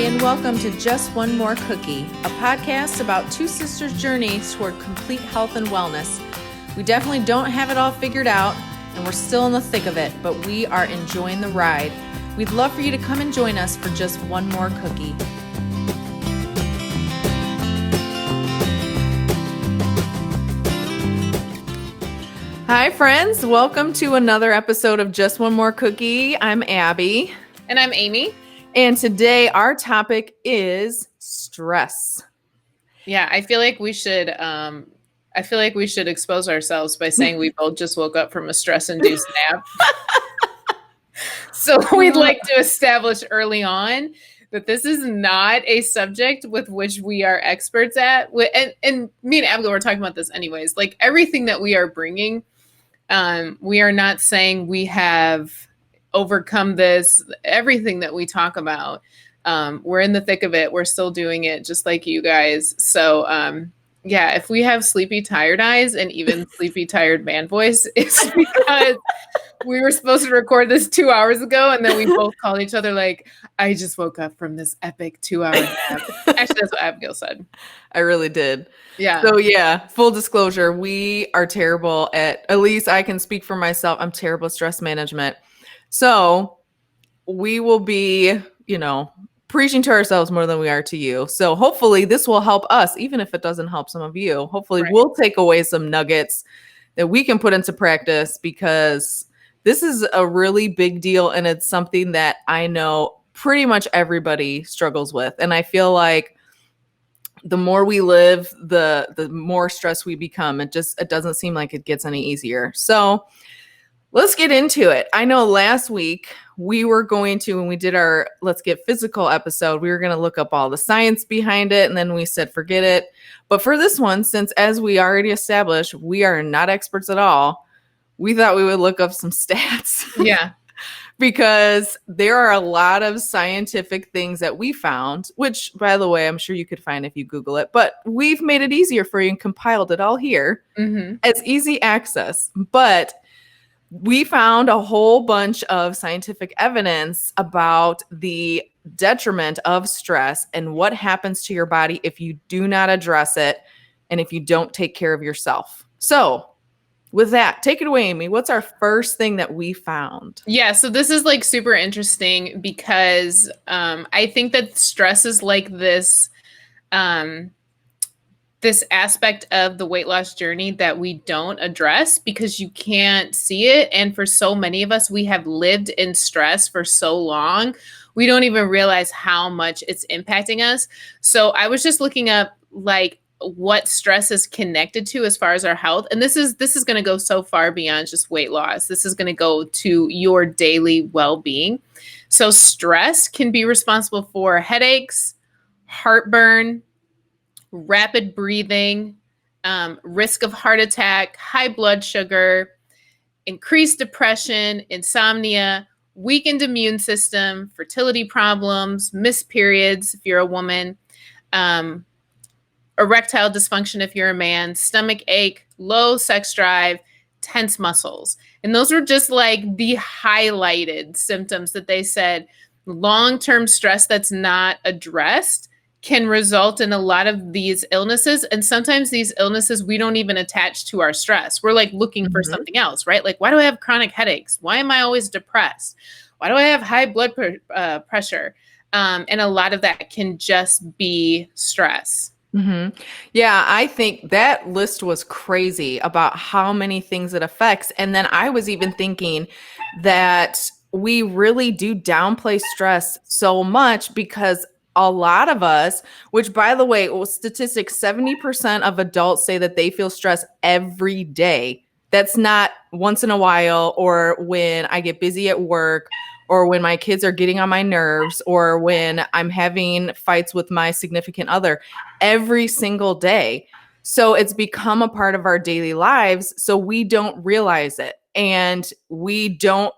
and welcome to Just One More Cookie, a podcast about two sisters' journeys toward complete health and wellness. We definitely don't have it all figured out, and we're still in the thick of it, but we are enjoying the ride. We'd love for you to come and join us for just one more cookie. Hi, friends. Welcome to another episode of Just One More Cookie. I'm Abby. And I'm Amy. And today our topic is stress. Yeah, I feel like we should expose ourselves by saying we both just woke up from a stress-induced nap. So we'd like to establish early on that this is not a subject with which we are experts at. And me and Abigail were talking about this anyways. Like everything that we are bringing, we are not saying we have overcome this. Everything that we talk about, we're in the thick of it. We're still doing it just like you guys. So yeah, if we have sleepy tired eyes and even sleepy tired man voice, it's because we were supposed to record this 2 hours ago, and then we both called each other like, I just woke up from this epic 2 hour nap. Actually, that's what Abigail said. I really did. Yeah. So yeah, full disclosure, we are terrible at least I can speak for myself. I'm terrible at stress management. So we will be, preaching to ourselves more than we are to you. So hopefully this will help us, even if it doesn't help some of you. Hopefully we'll take away some nuggets that we can put into practice, because this is a really big deal. And it's something that I know pretty much everybody struggles with. And I feel like the more we live, the more stressed we become. It doesn't seem like it gets any easier. So let's get into it. I know last week we were going to, when we did our Let's Get Physical episode, we were going to look up all the science behind it. And then we said, forget it. But for this one, since as we already established, we are not experts at all, we thought we would look up some stats. Yeah. Because there are a lot of scientific things that we found, which, by the way, I'm sure you could find if you Google it, but we've made it easier for you and compiled it all here as easy access. But we found a whole bunch of scientific evidence about the detriment of stress and what happens to your body if you do not address it and if you don't take care of yourself. So with that, take it away, Amy. What's our first thing that we found? Yeah, so this is like super interesting because I think that stress is like this this aspect of the weight loss journey that we don't address because you can't see it. And for so many of us, we have lived in stress for so long, we don't even realize how much it's impacting us. So I was just looking up like what stress is connected to as far as our health. And this is going to go so far beyond just weight loss. This is going to go to your daily well-being. So stress can be responsible for headaches, heartburn, rapid breathing, risk of heart attack, high blood sugar, increased depression, insomnia, weakened immune system, fertility problems, missed periods if you're a woman, erectile dysfunction if you're a man, stomach ache, low sex drive, tense muscles. And those were just like the highlighted symptoms that they said long-term stress that's not addressed can result in a lot of these illnesses. And sometimes these illnesses, we don't even attach to our stress. We're like looking for something else, right? Like, why do I have chronic headaches? Why am I always depressed? Why do I have high blood pressure? And a lot of that can just be stress. Mm-hmm. Yeah, I think that list was crazy about how many things it affects. And then I was even thinking that we really do downplay stress so much because a lot of us, which by the way, statistics, 70% of adults say that they feel stress every day. That's not once in a while or when I get busy at work or when my kids are getting on my nerves or when I'm having fights with my significant other every single day. So it's become a part of our daily lives. So we don't realize it and we don't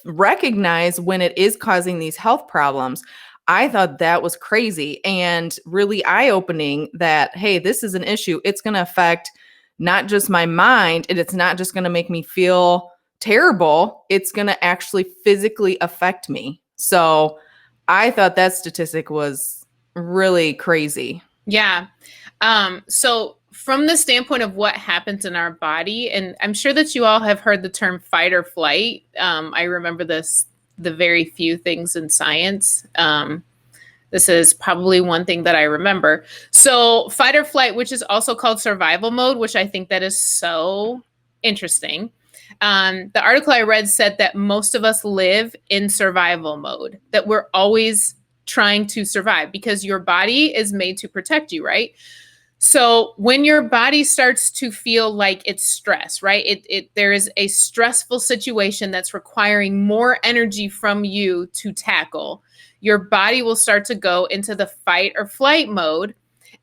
recognize when it is causing these health problems. I thought that was crazy and really eye-opening that, hey, this is an issue. It's going to affect not just my mind, and it's not just going to make me feel terrible. It's going to actually physically affect me. So I thought that statistic was really crazy. Yeah. So from the standpoint of what happens in our body, and I'm sure that you all have heard the term fight or flight. I remember the very few things in science. This is probably one thing that I remember. So fight or flight, which is also called survival mode, which I think that is so interesting. The article I read said that most of us live in survival mode, that we're always trying to survive because your body is made to protect you, right? So when your body starts to feel like it's stress, right? There is a stressful situation that's requiring more energy from you to tackle. Your body will start to go into the fight or flight mode,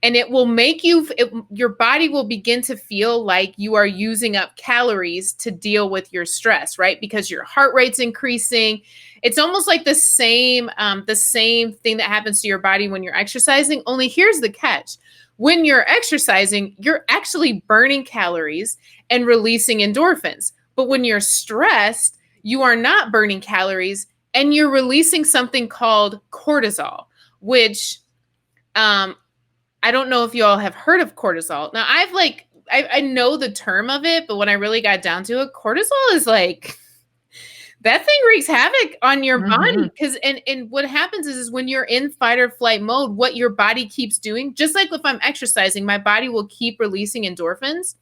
and it will make your body will begin to feel like you are using up calories to deal with your stress, right? Because your heart rate's increasing. It's almost like the same thing that happens to your body when you're exercising. Only here's the catch. When you're exercising, you're actually burning calories and releasing endorphins. But when you're stressed, you are not burning calories and you're releasing something called cortisol, which I don't know if you all have heard of cortisol. Now, I know the term of it, but when I really got down to it, cortisol is like that thing wreaks havoc on your body. Because and what happens is when you're in fight or flight mode, what your body keeps doing, just like if I'm exercising, my body will keep releasing endorphins.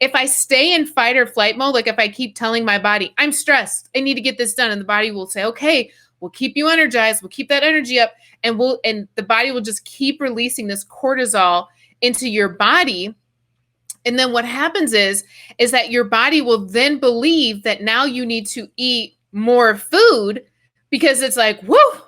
If I stay in fight or flight mode, like if I keep telling my body, I'm stressed, I need to get this done, and the body will say, okay, we'll keep you energized, we'll keep that energy up, and the body will just keep releasing this cortisol into your body. And then what happens is that your body will then believe that now you need to eat more food because it's like, whoa,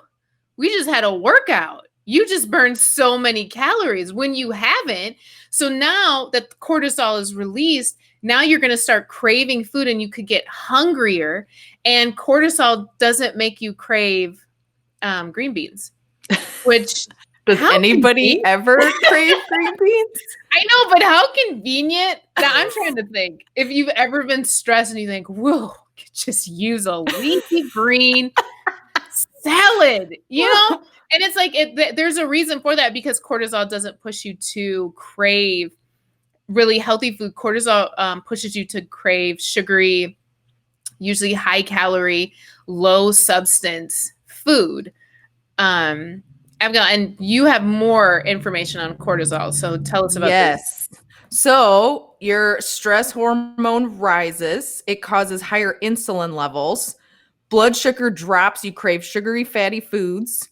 we just had a workout. You just burned so many calories when you haven't. So now that the cortisol is released, now you're going to start craving food and you could get hungrier. And cortisol doesn't make you crave green beans, which does anybody ever crave green beans? I know, but how convenient. Now, I'm trying to think if you've ever been stressed and you think, whoa, could just use a leafy green salad, you know? And it's like, there's a reason for that because cortisol doesn't push you to crave really healthy food. Cortisol pushes you to crave sugary, usually high calorie, low substance food. Abigail, and you have more information on cortisol, so tell us about this. So your stress hormone rises. It causes higher insulin levels. Blood sugar drops. You crave sugary, fatty foods.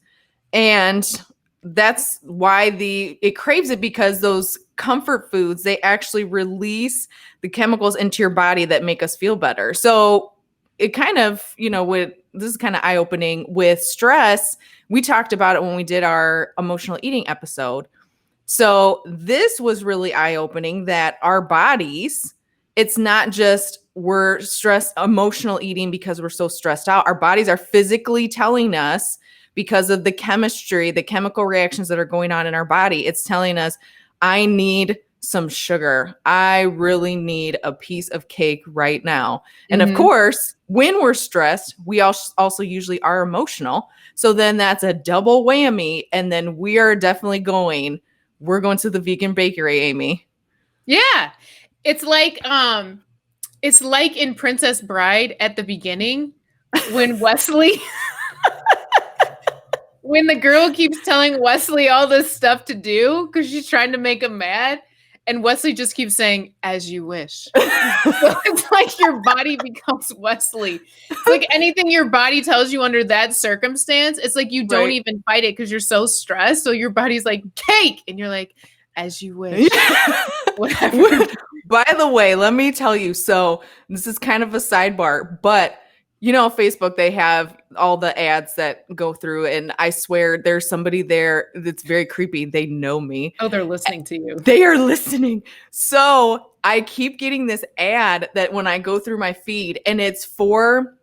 And that's why it craves it, because those comfort foods, they actually release the chemicals into your body that make us feel better. So it kind of, this is kind of eye-opening with stress. We talked about it when we did our emotional eating episode. So this was really eye-opening that our bodies, it's not just we're stressed, emotional eating because we're so stressed out. Our bodies are physically telling us, because of the chemistry, the chemical reactions that are going on in our body, it's telling us, I need some sugar. I really need a piece of cake right now. And of course, when we're stressed, we also usually are emotional. So then that's a double whammy. And then we're going to the vegan bakery, Amy. Yeah. It's like in Princess Bride at the beginning when Wesley when the girl keeps telling Wesley all this stuff to do because she's trying to make him mad. And Wesley just keeps saying, as you wish. So it's like your body becomes Wesley. It's like anything your body tells you under that circumstance, it's like you don't even fight it because you're so stressed. So your body's like, cake. And you're like, as you wish. Whatever. By the way, let me tell you. So this is kind of a sidebar, but Facebook, they have all the ads that go through, and I swear there's somebody there that's very creepy. They know me. Oh, they're listening to you. They are listening. So I keep getting this ad that when I go through my feed, and it's for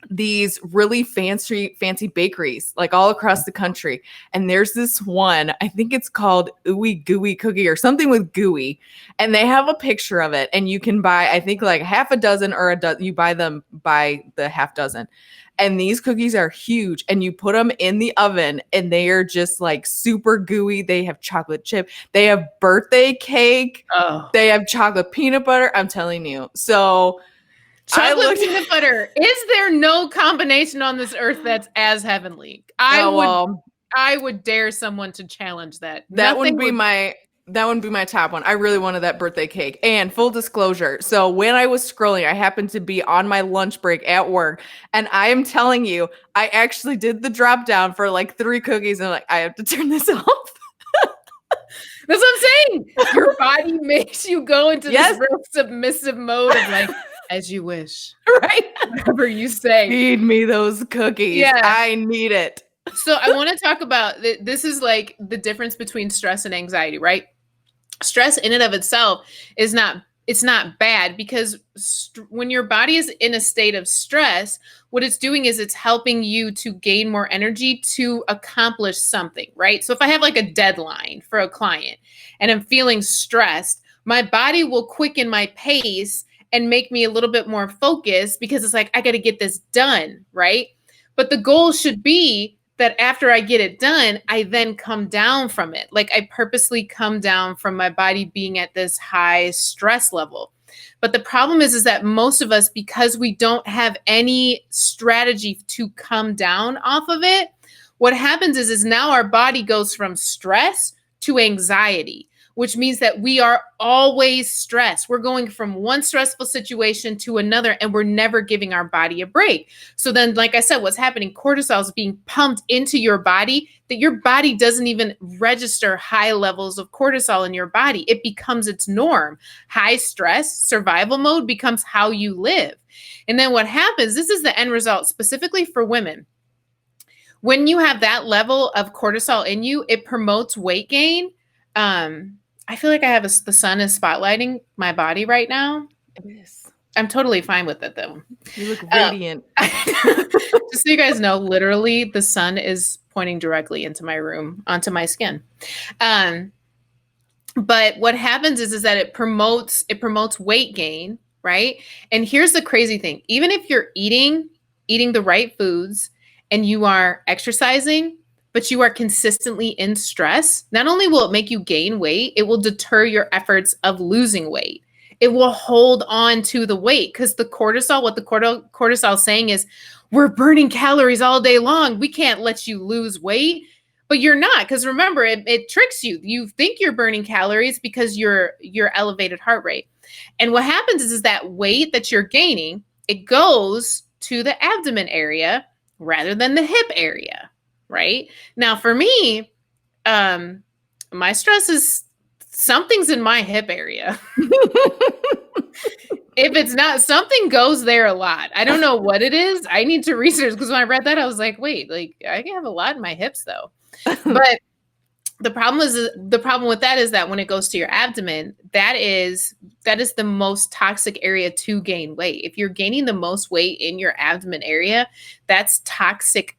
these really fancy bakeries like all across the country. And there's this one, I think it's called Ooey Gooey Cookie or something with gooey. And they have a picture of it. And you can buy, I think like half a dozen or a dozen. You buy them by the half dozen. And these cookies are huge. And you put them in the oven and they are just like super gooey. They have chocolate chip. They have birthday cake. Oh. They have chocolate peanut butter. I'm telling you. So chocolate peanut butter. Is there no combination on this earth that's as heavenly? I would dare someone to challenge that. That would be my top one. I really wanted that birthday cake. And full disclosure, so when I was scrolling, I happened to be on my lunch break at work, and I am telling you, I actually did the drop down for like 3 cookies, and I'm like, I have to turn this off. That's what I'm saying. Your body makes you go into this real submissive mode of like, as you wish. Right? Whatever you say. Feed me those cookies. Yeah. I need it. So I want to talk about, this is like the difference between stress and anxiety, right? Stress in and of itself is not, it's not bad, because when your body is in a state of stress, what it's doing is it's helping you to gain more energy to accomplish something, right? So if I have like a deadline for a client and I'm feeling stressed, my body will quicken my pace and make me a little bit more focused, because it's like, I got to get this done, right? But the goal should be that after I get it done, I then come down from it. Like I purposely come down from my body being at this high stress level. But the problem is that most of us, because we don't have any strategy to come down off of it, what happens is now our body goes from stress to anxiety, which means that we are always stressed. We're going from one stressful situation to another, and we're never giving our body a break. So then, like I said, what's happening? Cortisol is being pumped into your body that your body doesn't even register high levels of cortisol in your body. It becomes its norm. High stress, survival mode becomes how you live. And then what happens, this is the end result specifically for women. When you have that level of cortisol in you, it promotes weight gain. I feel like the sun is spotlighting my body right now. It is. I'm totally fine with it though. You look radiant. Just so you guys know, literally the sun is pointing directly into my room, onto my skin. But what happens is that it promotes weight gain, right? And here's the crazy thing. Even if you're eating the right foods and you are exercising, but you are consistently in stress, not only will it make you gain weight, it will deter your efforts of losing weight. It will hold on to the weight, because the cortisol, what the cortisol is saying is, we're burning calories all day long. We can't let you lose weight. But you're not, because remember, it tricks you. You think you're burning calories because your elevated heart rate. And what happens is that weight that you're gaining, it goes to the abdomen area rather than the hip area. Right now, for me, my stress is something's in my hip area. If it's not, something goes there a lot. I don't know what it is. I need to research, because when I read that, I was like, wait, like I have a lot in my hips though. But the problem with that is that when it goes to your abdomen, that is the most toxic area to gain weight. If you're gaining the most weight in your abdomen area, that's toxic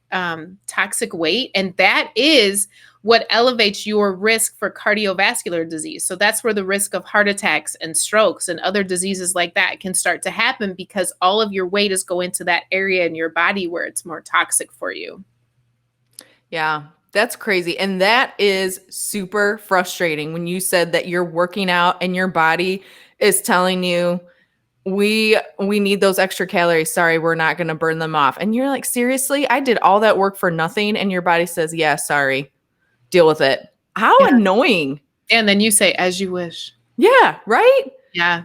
weight. And that is what elevates your risk for cardiovascular disease. So that's where the risk of heart attacks and strokes and other diseases like that can start to happen, because all of your weight is going to that area in your body where it's more toxic for you. Yeah. That's crazy. And that is super frustrating when you said that you're working out and your body is telling you, we need those extra calories. Sorry, we're not going to burn them off. And you're like, seriously? I did all that work for nothing. And your body says, yeah, sorry, deal with it. How annoying. And then you say, as you wish. Yeah. Right. Yeah.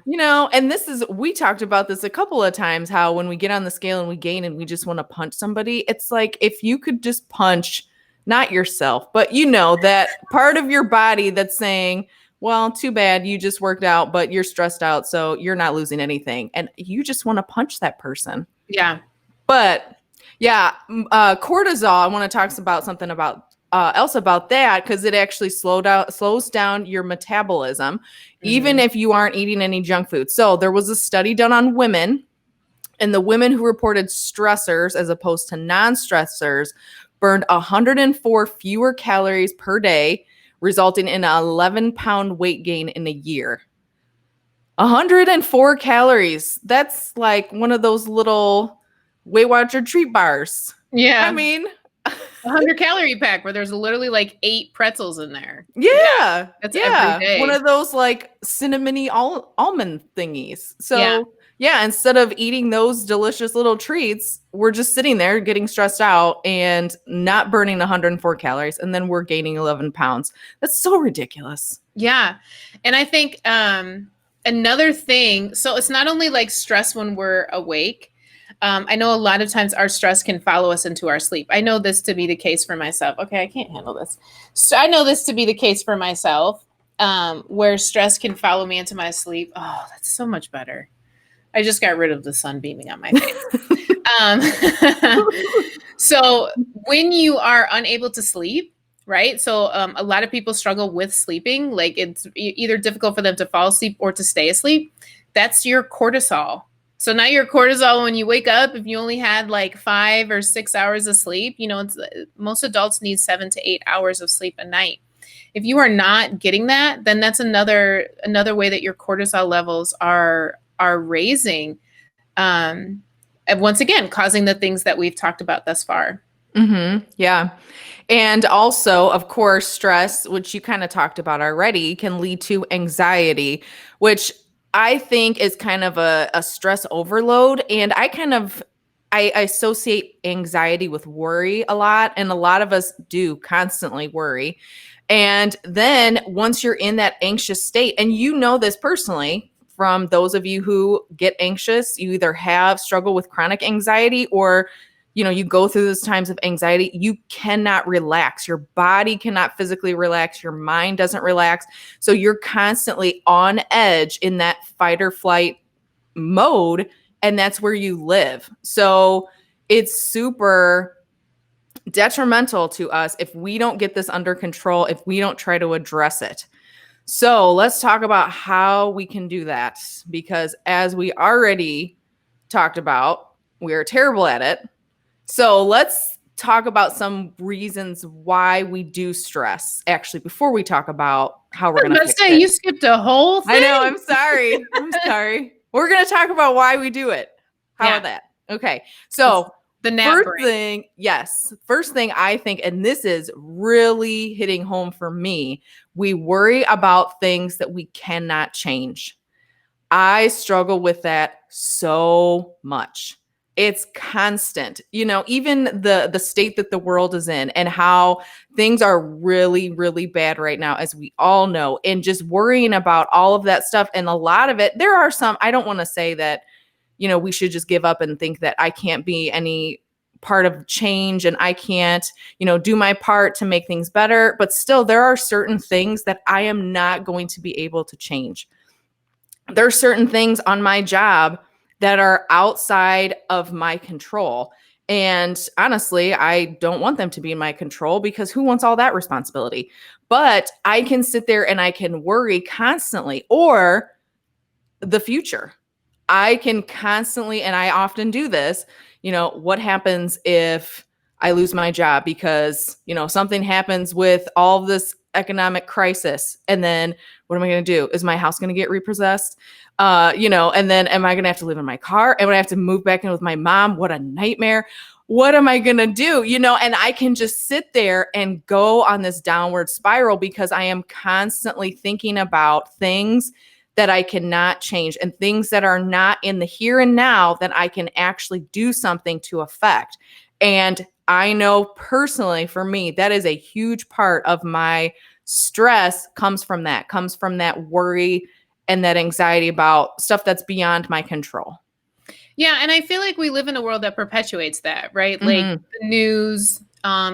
And we talked about this a couple of times, how when we get on the scale and we gain and we just want to punch somebody, it's like, if you could just punch not yourself, but that part of your body that's saying, well, too bad, you just worked out, but you're stressed out, so you're not losing anything. And you just want to punch that person. Yeah. But yeah, cortisol, I want to talk about something else about that, because it actually slows down your metabolism, even if you aren't eating any junk food. So there was a study done on women, And the women who reported stressors as opposed to non-stressors burned 104 fewer calories per day, resulting in an 11-pound weight gain in a year. 104 calories. That's like one of those little Weight Watcher treat bars. I Yeah. mean, 100-calorie pack where there's literally like 8 pretzels in there. yeah, That's every yeah. One day. of those like cinnamony almond thingies. Yeah. So, yeah, instead of eating those delicious little treats, we're just sitting there getting stressed out and not burning 104 calories. And then we're gaining 11 pounds. That's so ridiculous. Yeah. And I think another thing, so it's not only like stress when we're awake. I know a lot of times our stress can follow us into our sleep. I know this to be the case for myself. Okay, I can't handle this. So I know this to be the case for myself, where stress can follow me into my sleep. Oh, that's so much better. I just got rid of the sun beaming on my face. So when you are unable to sleep, right? So a lot of people struggle with sleeping. Like it's either difficult for them to fall asleep or to stay asleep. That's your cortisol. So now your cortisol, when you wake up, if you only had like 5 or 6 hours of sleep, most adults need 7 to 8 hours of sleep a night. If you are not getting that, then that's another way that your cortisol levels are raising. And once again, causing the things that we've talked about thus far. Yeah. And also, of course, stress, which you kind of talked about already, can lead to anxiety, which I think is kind of a stress overload. And I associate anxiety with worry a lot. And a lot of us do constantly worry. And then once you're in that anxious state, and you know this personally from those of you who get anxious, you either have struggle with chronic anxiety or you go through those times of anxiety, you cannot relax. Your body cannot physically relax. Your mind doesn't relax. So you're constantly on edge in that fight or flight mode. And that's where you live. So it's super detrimental to us if we don't get this under control, if we don't try to address it. So let's talk about how we can do that. Because as we already talked about, we are terrible at it. So let's talk about some reasons why we do stress. Actually, before we talk about how we're going to fix it. You skipped a whole thing. I know. I'm sorry. I'm sorry. We're going to talk about why we do it. How about that? Okay. So the first thing I think, and this is really hitting home for me, we worry about things that we cannot change. I struggle with that so much. It's constant, even the state that the world is in and how things are really, really bad right now, as we all know, and just worrying about all of that stuff. And a lot of it, there are some, I don't want to say that, we should just give up and think that I can't be any part of change and I can't, do my part to make things better. But still, there are certain things that I am not going to be able to change. There are certain things on my job that are outside of my control. And honestly, I don't want them to be in my control because who wants all that responsibility? But I can sit there and I can worry constantly, or the future. I can constantly, and I often do this, what happens if I lose my job because, something happens with all of this economic crisis. And then what am I going to do? Is my house going to get repossessed? And then am I going to have to live in my car? Am I have to move back in with my mom? What a nightmare. What am I going to do? And I can just sit there and go on this downward spiral because I am constantly thinking about things that I cannot change and things that are not in the here and now that I can actually do something to affect. And I know personally for me, that is a huge part of my stress comes from that worry and that anxiety about stuff that's beyond my control. Yeah. And I feel like we live in a world that perpetuates that, right? Like the news,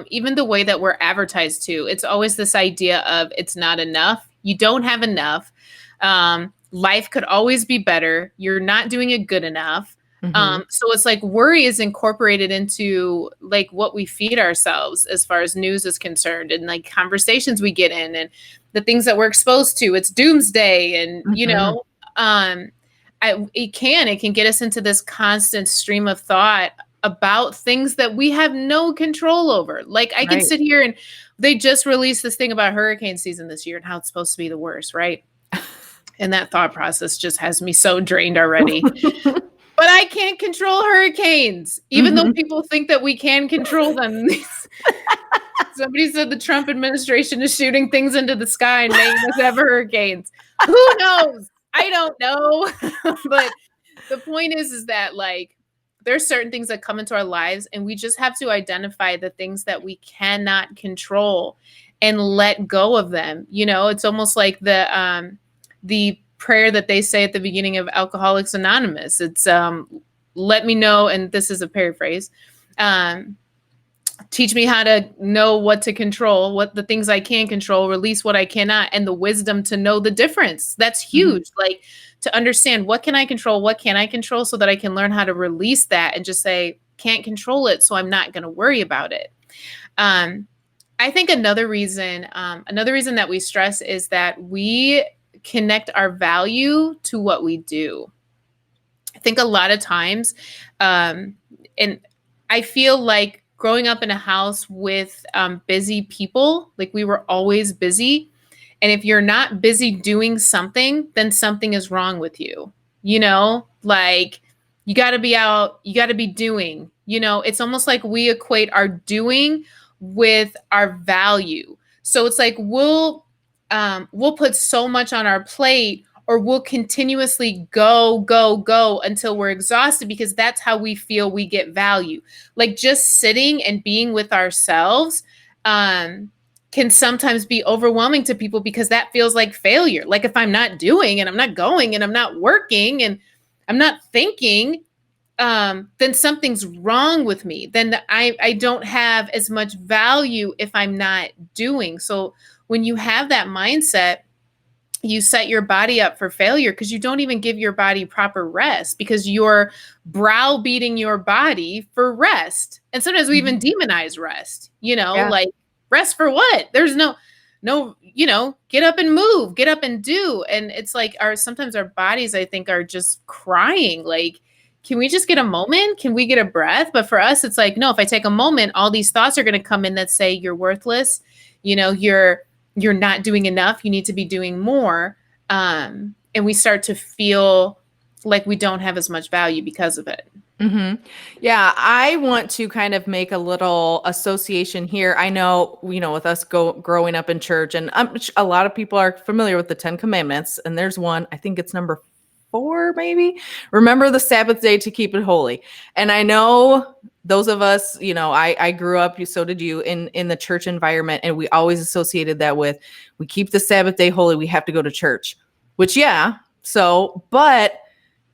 even the way that we're advertised to, it's always this idea of it's not enough. You don't have enough. Life could always be better. You're not doing it good enough. So it's like worry is incorporated into like what we feed ourselves as far as news is concerned and like conversations we get in and the things that we're exposed to. It's doomsday and, it can get us into this constant stream of thought about things that we have no control over. Like I can Right. sit here and they just released this thing about hurricane season this year and how it's supposed to be the worst, right? And that thought process just has me so drained already. But I can't control hurricanes, even though Mhm. people think that we can control them. Somebody said the Trump administration is shooting things into the sky and making us have hurricanes. Who knows? I don't know. But the point is that like there's certain things that come into our lives and we just have to identify the things that we cannot control and let go of them. You know, it's almost like the prayer that they say at the beginning of Alcoholics Anonymous. It's let me know, and this is a paraphrase. Teach me how to know what to control, what the things I can control, release what I cannot, and the wisdom to know the difference. That's Mhm. huge. Like to understand what can I control, what can I control, so that I can learn how to release that and just say, can't control it, so I'm not going to worry about it. Um, I think another reason that we stress is that we connect our value to what we do. I think a lot of times, and I feel like growing up in a house with busy people, like we were always busy. And if you're not busy doing something, then something is wrong with you. You know, like you got to be out, you got to be doing. You know, it's almost like we equate our doing with our value. So it's like we'll put so much on our plate or we'll continuously go until we're exhausted because that's how we feel we get value. Like just sitting and being with ourselves can sometimes be overwhelming to people because that feels like failure. Like if I'm not doing and I'm not going and I'm not working and I'm not thinking, then something's wrong with me. Then I don't have as much value if I'm not doing. So when you have that mindset, you set your body up for failure because you don't even give your body proper rest because you're browbeating your body for rest. And sometimes we even Mhm. demonize rest, you know, Yeah. like rest for what? There's no, you know, get up and move, get up and do. And it's like sometimes our bodies, I think, are just crying. Like, can we just get a moment? Can we get a breath? But for us, it's like, no, if I take a moment, all these thoughts are going to come in that say you're worthless. You know, you're not doing enough. You need to be doing more. And we start to feel like we don't have as much value because of it. Hmm. Yeah, I want to kind of make a little association here. I know, with us growing up in church, and a lot of people are familiar with the Ten Commandments, and there's one, I think it's number 4, maybe. Remember the Sabbath day to keep it holy. And I know those of us, I grew up, so did you, in the church environment, and we always associated that with we keep the Sabbath day holy, we have to go to church, which, yeah. So, but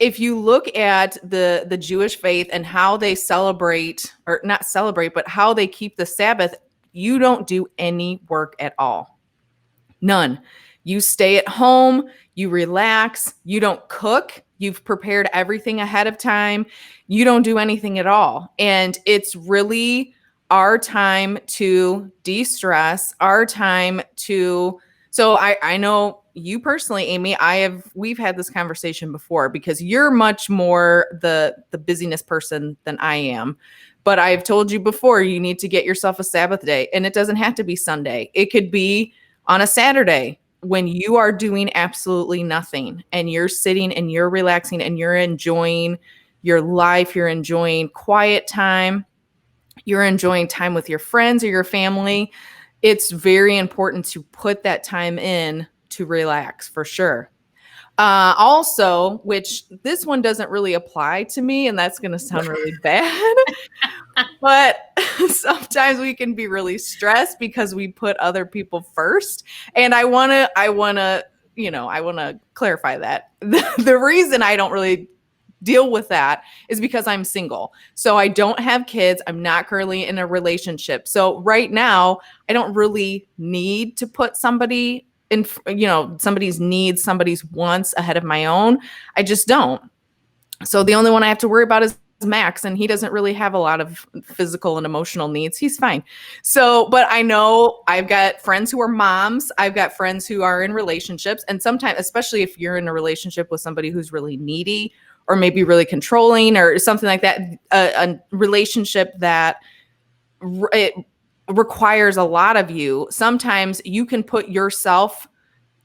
if you look at the Jewish faith and how they celebrate, or not celebrate, but how they keep the Sabbath, you don't do any work at all. None. You stay at home, you relax, you don't cook, you've prepared everything ahead of time, you don't do anything at all. And it's really our time to de-stress, our time to so I know you personally, Amy, we've had this conversation before because you're much more the busyness person than I am. But I've told you before, you need to get yourself a Sabbath day, and it doesn't have to be Sunday. It could be on a Saturday when you are doing absolutely nothing and you're sitting and you're relaxing and you're enjoying your life, you're enjoying quiet time, you're enjoying time with your friends or your family. It's very important to put that time in to relax for sure. Also, which this one doesn't really apply to me, and that's going to sound really bad, but sometimes we can be really stressed because we put other people first. And I want to clarify that. The reason I don't really deal with that is because I'm single. So I don't have kids. I'm not currently in a relationship. So right now, I don't really need to put somebody in, somebody's needs, somebody's wants ahead of my own. I just don't. So the only one I have to worry about is Max, and he doesn't really have a lot of physical and emotional needs. He's fine. So, but I know I've got friends who are moms. I've got friends who are in relationships. And sometimes, especially if you're in a relationship with somebody who's really needy or maybe really controlling or something like that, a relationship that it requires a lot of you, sometimes you can put yourself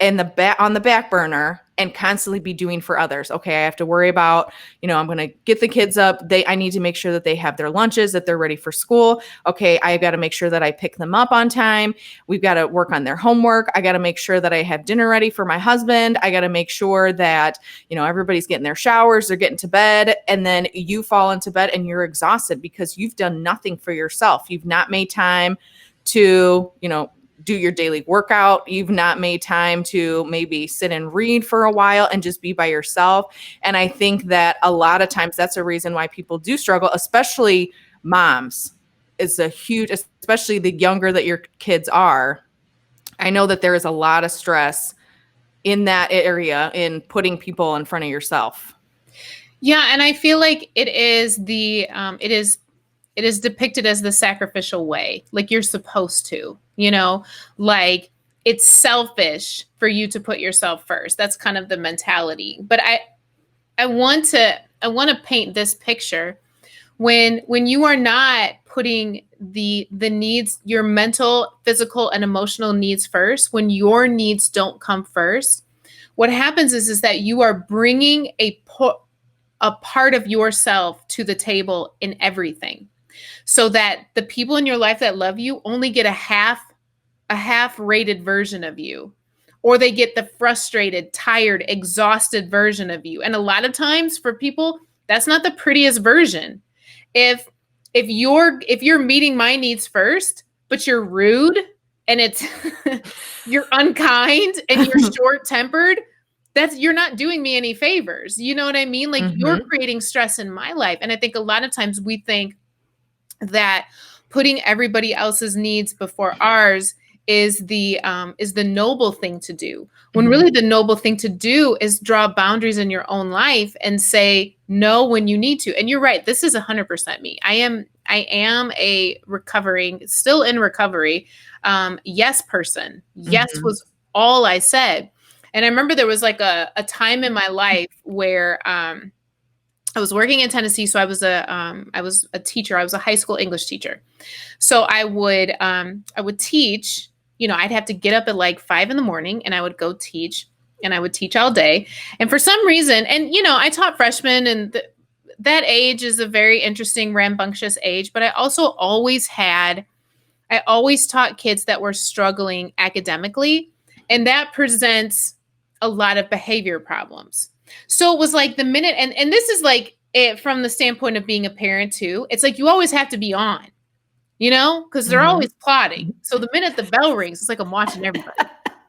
on the back burner and constantly be doing for others. Okay, I have to worry about, I'm going to get the kids up. I need to make sure that they have their lunches, that they're ready for school. Okay, I got to make sure that I pick them up on time. We've got to work on their homework. I got to make sure that I have dinner ready for my husband. I got to make sure that, everybody's getting their showers, they're getting to bed. And then you fall into bed and you're exhausted because you've done nothing for yourself. You've not made time to, do your daily workout. You've not made time to maybe sit and read for a while and just be by yourself. And I think that a lot of times that's a reason why people do struggle, especially moms. It's a huge, especially the younger that your kids are. I know that there is a lot of stress in that area in putting people in front of yourself. Yeah. And I feel like it is it is depicted as the sacrificial way, like you're supposed to, like it's selfish for you to put yourself first. That's kind of the mentality. But I want to paint this picture when you are not putting the needs, your mental, physical, and emotional needs first, when your needs don't come first, what happens is that you are bringing a part of yourself to the table in everything. So that the people in your life that love you only get a half rated version of you, or they get the frustrated, tired, exhausted version of you. And a lot of times for people, that's not the prettiest version. If you're meeting my needs first, but you're rude and it's you're unkind and you're short-tempered, you're not doing me any favors. You know what I mean? Like you're creating stress in my life. And I think a lot of times we think that putting everybody else's needs before ours is the noble thing to do, when really the noble thing to do is draw boundaries in your own life and say no when you need to. And you're right, this is 100% me. I am still in recovery, yes person. Yes was all I said. And I remember there was like a time in my life where I was working in Tennessee, so I was a teacher. I was a high school English teacher. So I would teach. I'd have to get up at like 5 a.m. and I would go teach, and I would teach all day. And for some reason, and I taught freshmen, and that age is a very interesting, rambunctious age. But I also always taught kids that were struggling academically, and that presents a lot of behavior problems. So it was like the minute, and this is like it from the standpoint of being a parent too. It's like you always have to be on, because they're always plotting. So the minute the bell rings, it's like I'm watching everybody.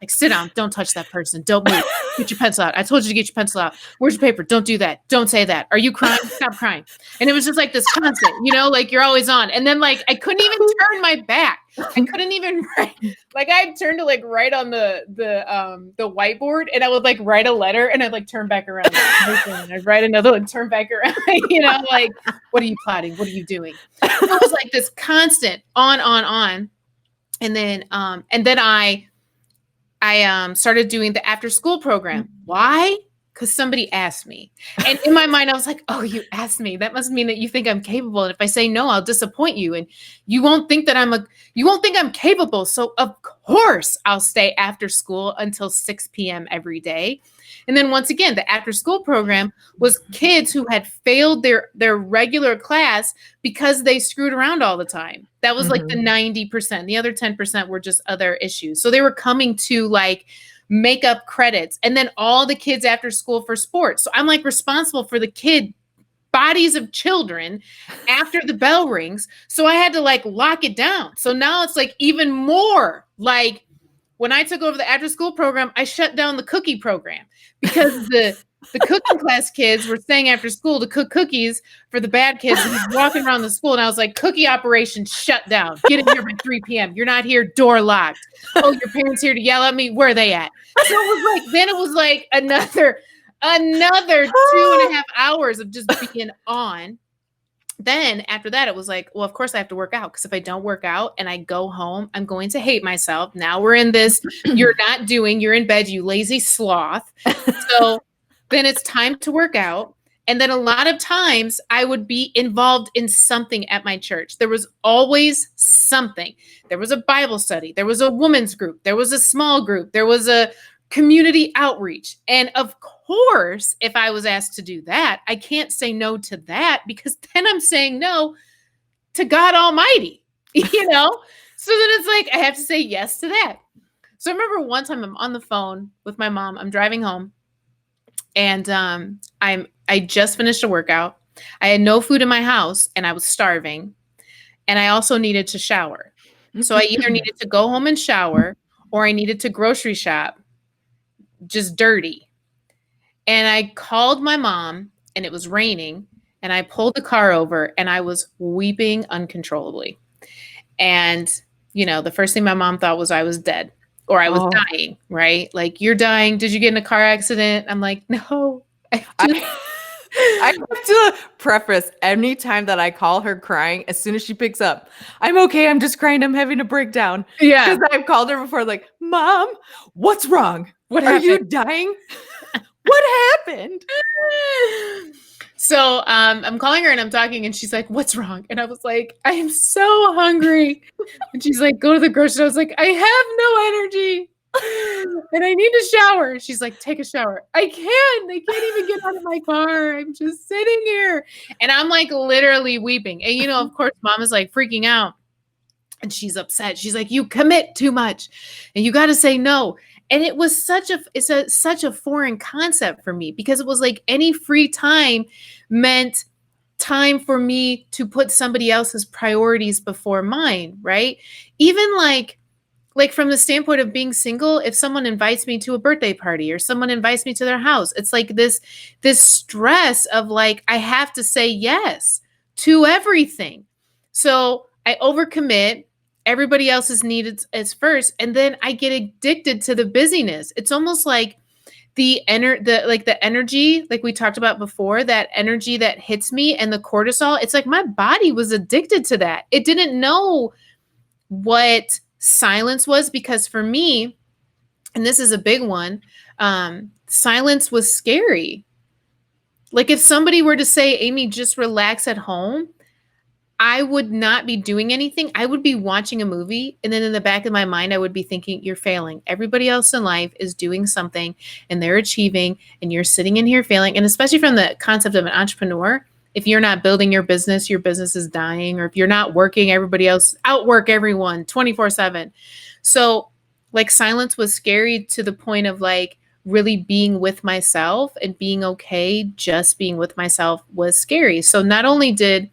Like, sit down, don't touch that person, don't move, get your pencil out. I told you to get your pencil out. Where's your paper? Don't do that. Don't say that. Are you crying? Stop crying. And it was just like this constant, like you're always on. And then like I couldn't even turn my back. I couldn't even write. Like I'd turn to like write on the whiteboard, and I would like write a letter, and I'd like turn back around. And I'd write another one, turn back around. Like what are you plotting? What are you doing? It was like this constant on. And then I started doing the after school program. Why? Because somebody asked me. And in my mind, I was like, oh, you asked me. That must mean that you think I'm capable. And if I say no, I'll disappoint you. And you won't think I'm capable. So of course I'll stay after school until 6 p.m. every day. And then once again, the after school program was kids who had failed their regular class because they screwed around all the time. That was like the 90%. The other 10% were just other issues. So they were coming to like make up credits, and then all the kids after school for sports. So I'm like responsible for the bodies of children after the bell rings. So I had to like lock it down. So now it's like even more like when I took over the after school program, I shut down the cookie program because the cooking class kids were staying after school to cook cookies for the bad kids and just walking around the school. And I was like, cookie operation shut down. Get in here by 3 p.m. You're not here. Door locked. Oh, your parents here to yell at me. Where are they at? So it was like another 2.5 hours of just being on. then after that, it was like, well, of course I have to work out, because if I don't work out and I go home, I'm going to hate myself. Now we're in this, you're in bed, you lazy sloth. So then it's time to work out. And then a lot of times I would be involved in something at my church. There was always something. There was a Bible study, there was a women's group, there was a small group, there was a community outreach. And of course, if I was asked to do that, I can't say no to that, because then I'm saying no to God Almighty, you know? So then it's like, I have to say yes to that. So I remember one time I'm on the phone with my mom, I'm driving home, and I just finished a workout. I had no food in my house and I was starving, and I also needed to shower. So I either needed to go home and shower, or I needed to grocery shop just dirty. And I called my mom, and it was raining, and I pulled the car over and I was weeping uncontrollably. And, the first thing my mom thought was I was dead or I was Oh. dying, right? Like, you're dying. Did you get in a car accident? I'm like, no. I have to preface any time that I call her crying, as soon as she picks up, I'm okay. I'm just crying. I'm having a breakdown. Yeah. Because I've called her before, like, Mom, what's wrong? What Are you happened? dying? What happened? So I'm calling her and I'm talking, and she's like, what's wrong? And I was like, I am so hungry. And she's like, go to the grocery store. I was like, I have no energy and I need to shower. She's like, take a shower. I can't even get out of my car. I'm just sitting here. And I'm like literally weeping. And of course, mom is like freaking out. And she's upset. She's like, you commit too much and you got to say no. And it was such a foreign concept for me, because it was like any free time meant time for me to put somebody else's priorities before mine, right? Even like from the standpoint of being single, if someone invites me to a birthday party or someone invites me to their house, it's like this stress of like, I have to say yes to everything. So I overcommit. Everybody else's needs is first, and then I get addicted to the busyness. It's almost like the energy, like we talked about before, that energy that hits me and the cortisol. It's like my body was addicted to that. It didn't know what silence was, because for me, and this is a big one, silence was scary. Like if somebody were to say, Amy, just relax at home, I would not be doing anything. I would be watching a movie. And then in the back of my mind, I would be thinking, you're failing. Everybody else in life is doing something and they're achieving, and you're sitting in here failing. And especially from the concept of an entrepreneur, if you're not building your business is dying. Or if you're not working, everybody else outwork everyone 24/7. So like silence was scary, to the point of like really being with myself and being okay. Just being with myself was scary. So not only did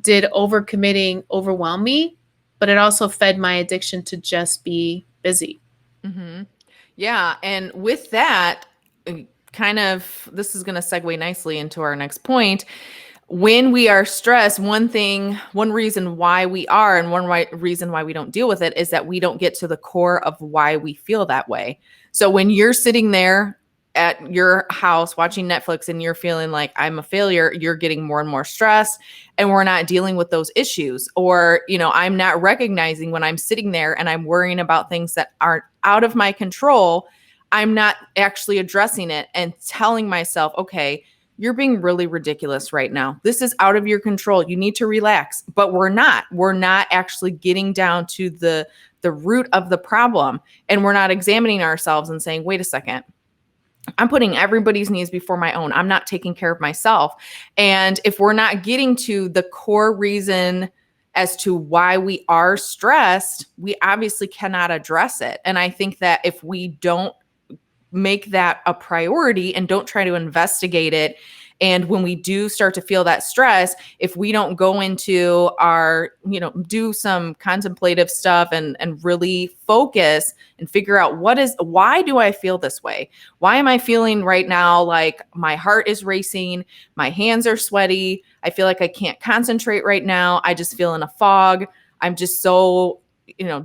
overcommitting overwhelm me, but it also fed my addiction to just be busy. Mm-hmm. Yeah. And with that, kind of, this is going to segue nicely into our next point. When we are stressed, one reason why we are, and reason why we don't deal with it, is that we don't get to the core of why we feel that way. So when you're sitting there at your house watching Netflix and you're feeling like I'm a failure, you're getting more and more stressed, and we're not dealing with those issues. Or, I'm not recognizing when I'm sitting there and I'm worrying about things that aren't out of my control, I'm not actually addressing it and telling myself, okay, you're being really ridiculous right now. This is out of your control. You need to relax. But we're not actually getting down to the root of the problem. And we're not examining ourselves and saying, wait a second, I'm putting everybody's needs before my own. I'm not taking care of myself. And if we're not getting to the core reason as to why we are stressed, we obviously cannot address it. And I think that if we don't make that a priority and don't try to investigate it, and when we do start to feel that stress, if we don't go into our, do some contemplative stuff and really focus and figure out why do I feel this way? Why am I feeling right now like my heart is racing, my hands are sweaty, I feel like I can't concentrate right now, I just feel in a fog, I'm just so,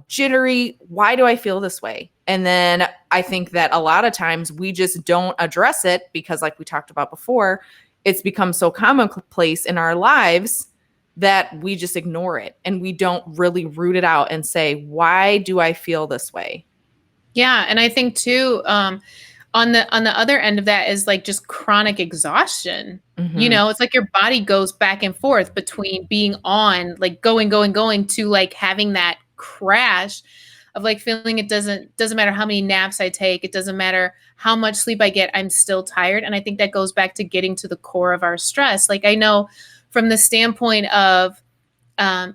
jittery. Why do I feel this way? And then I think that a lot of times we just don't address it because, like we talked about before, it's become so commonplace in our lives that we just ignore it and we don't really root it out and say, why do I feel this way? Yeah, and I think too, on the other end of that is like just chronic exhaustion. You Mm-hmm. know, it's like your body goes back and forth between being on, like going to like having that crash of like feeling it doesn't matter how many naps I take, it doesn't matter how much sleep I get, I'm still tired. And I think that goes back to getting to the core of our stress. Like I know from the standpoint of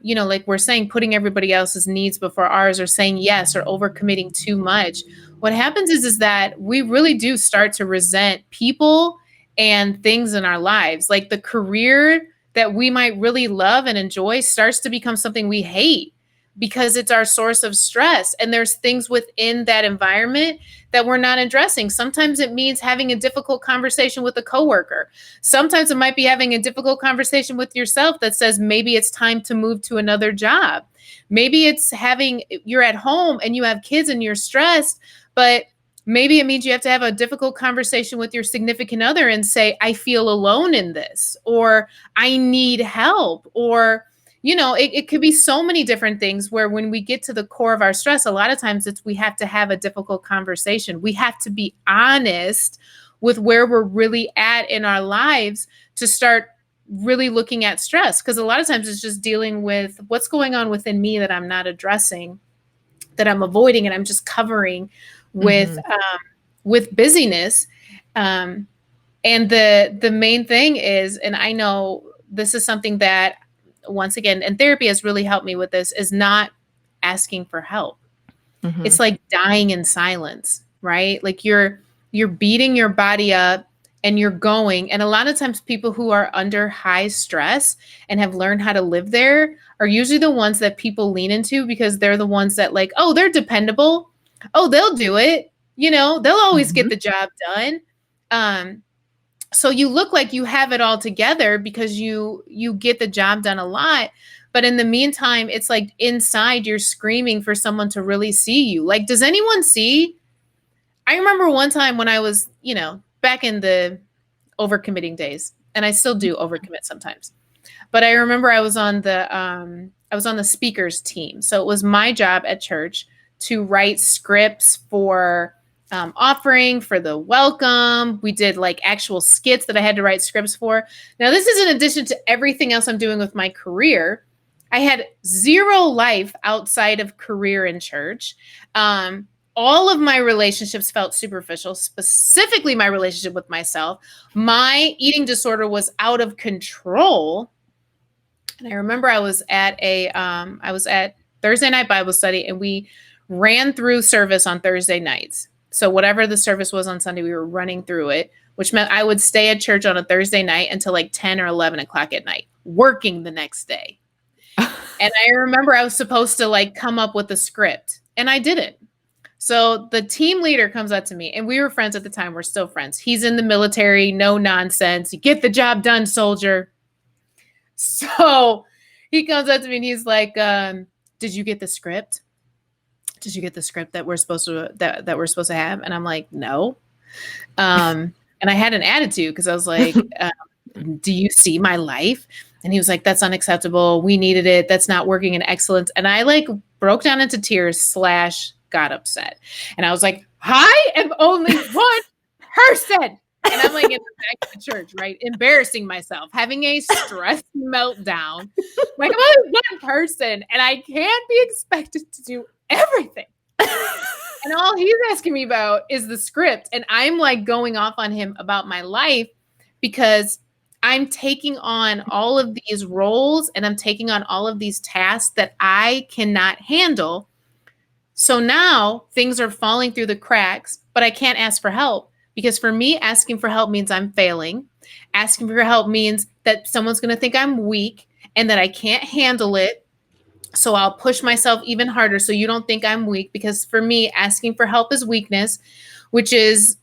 you know, like we're saying, putting everybody else's needs before ours, or saying yes, or overcommitting too much. What happens is that we really do start to resent people and things in our lives. Like the career that we might really love and enjoy starts to become something we hate because it's our source of stress. And there's things within that environment that we're not addressing. Sometimes it means having a difficult conversation with a coworker. Sometimes it might be having a difficult conversation with yourself that says maybe it's time to move to another job. Maybe it's having, you're at home and you have kids and you're stressed, but maybe it means you have to have a difficult conversation with your significant other and say, I feel alone in this, or I need help, or you know, it could be so many different things where when we get to the core of our stress, a lot of times it's we have to have a difficult conversation. We have to be honest with where we're really at in our lives to start really looking at stress. Because a lot of times it's just dealing with what's going on within me that I'm not addressing, that I'm avoiding, and I'm just covering Mm-hmm. with busyness. And the main thing is, and I know this is something that once again, and therapy has really helped me with this, is not asking for help. Mm-hmm. It's like dying in silence, right? Like you're beating your body up and you're going. And a lot of times people who are under high stress and have learned how to live there are usually the ones that people lean into because they're the ones that like, oh, they're dependable. Oh, they'll do it. You know, they'll always Mm-hmm. get the job done. So you look like you have it all together because you get the job done a lot, but in the meantime it's like inside you're screaming for someone to really see you. Like, does anyone see? I remember one time when I was, you know, back in the overcommitting days, and I still do overcommit sometimes, but I remember I was on the speakers team. So it was my job at church to write scripts for offering, for the welcome. We did like actual skits that I had to write scripts for. Now, this is in addition to everything else I'm doing with my career. I had zero life outside of career and church. All of my relationships felt superficial, specifically my relationship with myself. My eating disorder was out of control. And I remember I was at Thursday night Bible study, and we ran through service on Thursday nights. So whatever the service was on Sunday, we were running through it, which meant I would stay at church on a Thursday night until like 10 or 11 o'clock at night, working the next day. And I remember I was supposed to like come up with a script, and I didn't. So the team leader comes up to me, and we were friends at the time. We're still friends. He's in the military, no nonsense. You get the job done, soldier. So he comes up to me and he's like, did you get the script? Did you get the script that we're supposed to that we're supposed to have? And I'm like, no. And I had an attitude because I was like, do you see my life? And he was like, that's unacceptable. We needed it. That's not working in excellence. And I like broke down into tears / got upset. And I was like, I am only one person. And I'm like in the back of the church, right? Embarrassing myself, having a stress meltdown. Like I'm only one person and I can't be expected to do everything. And all he's asking me about is the script. And I'm like going off on him about my life because I'm taking on all of these roles and I'm taking on all of these tasks that I cannot handle. So now things are falling through the cracks, but I can't ask for help because for me, asking for help means I'm failing. Asking for help means that someone's going to think I'm weak and that I can't handle it. So I'll push myself even harder so you don't think I'm weak, because for me, asking for help is weakness, which is,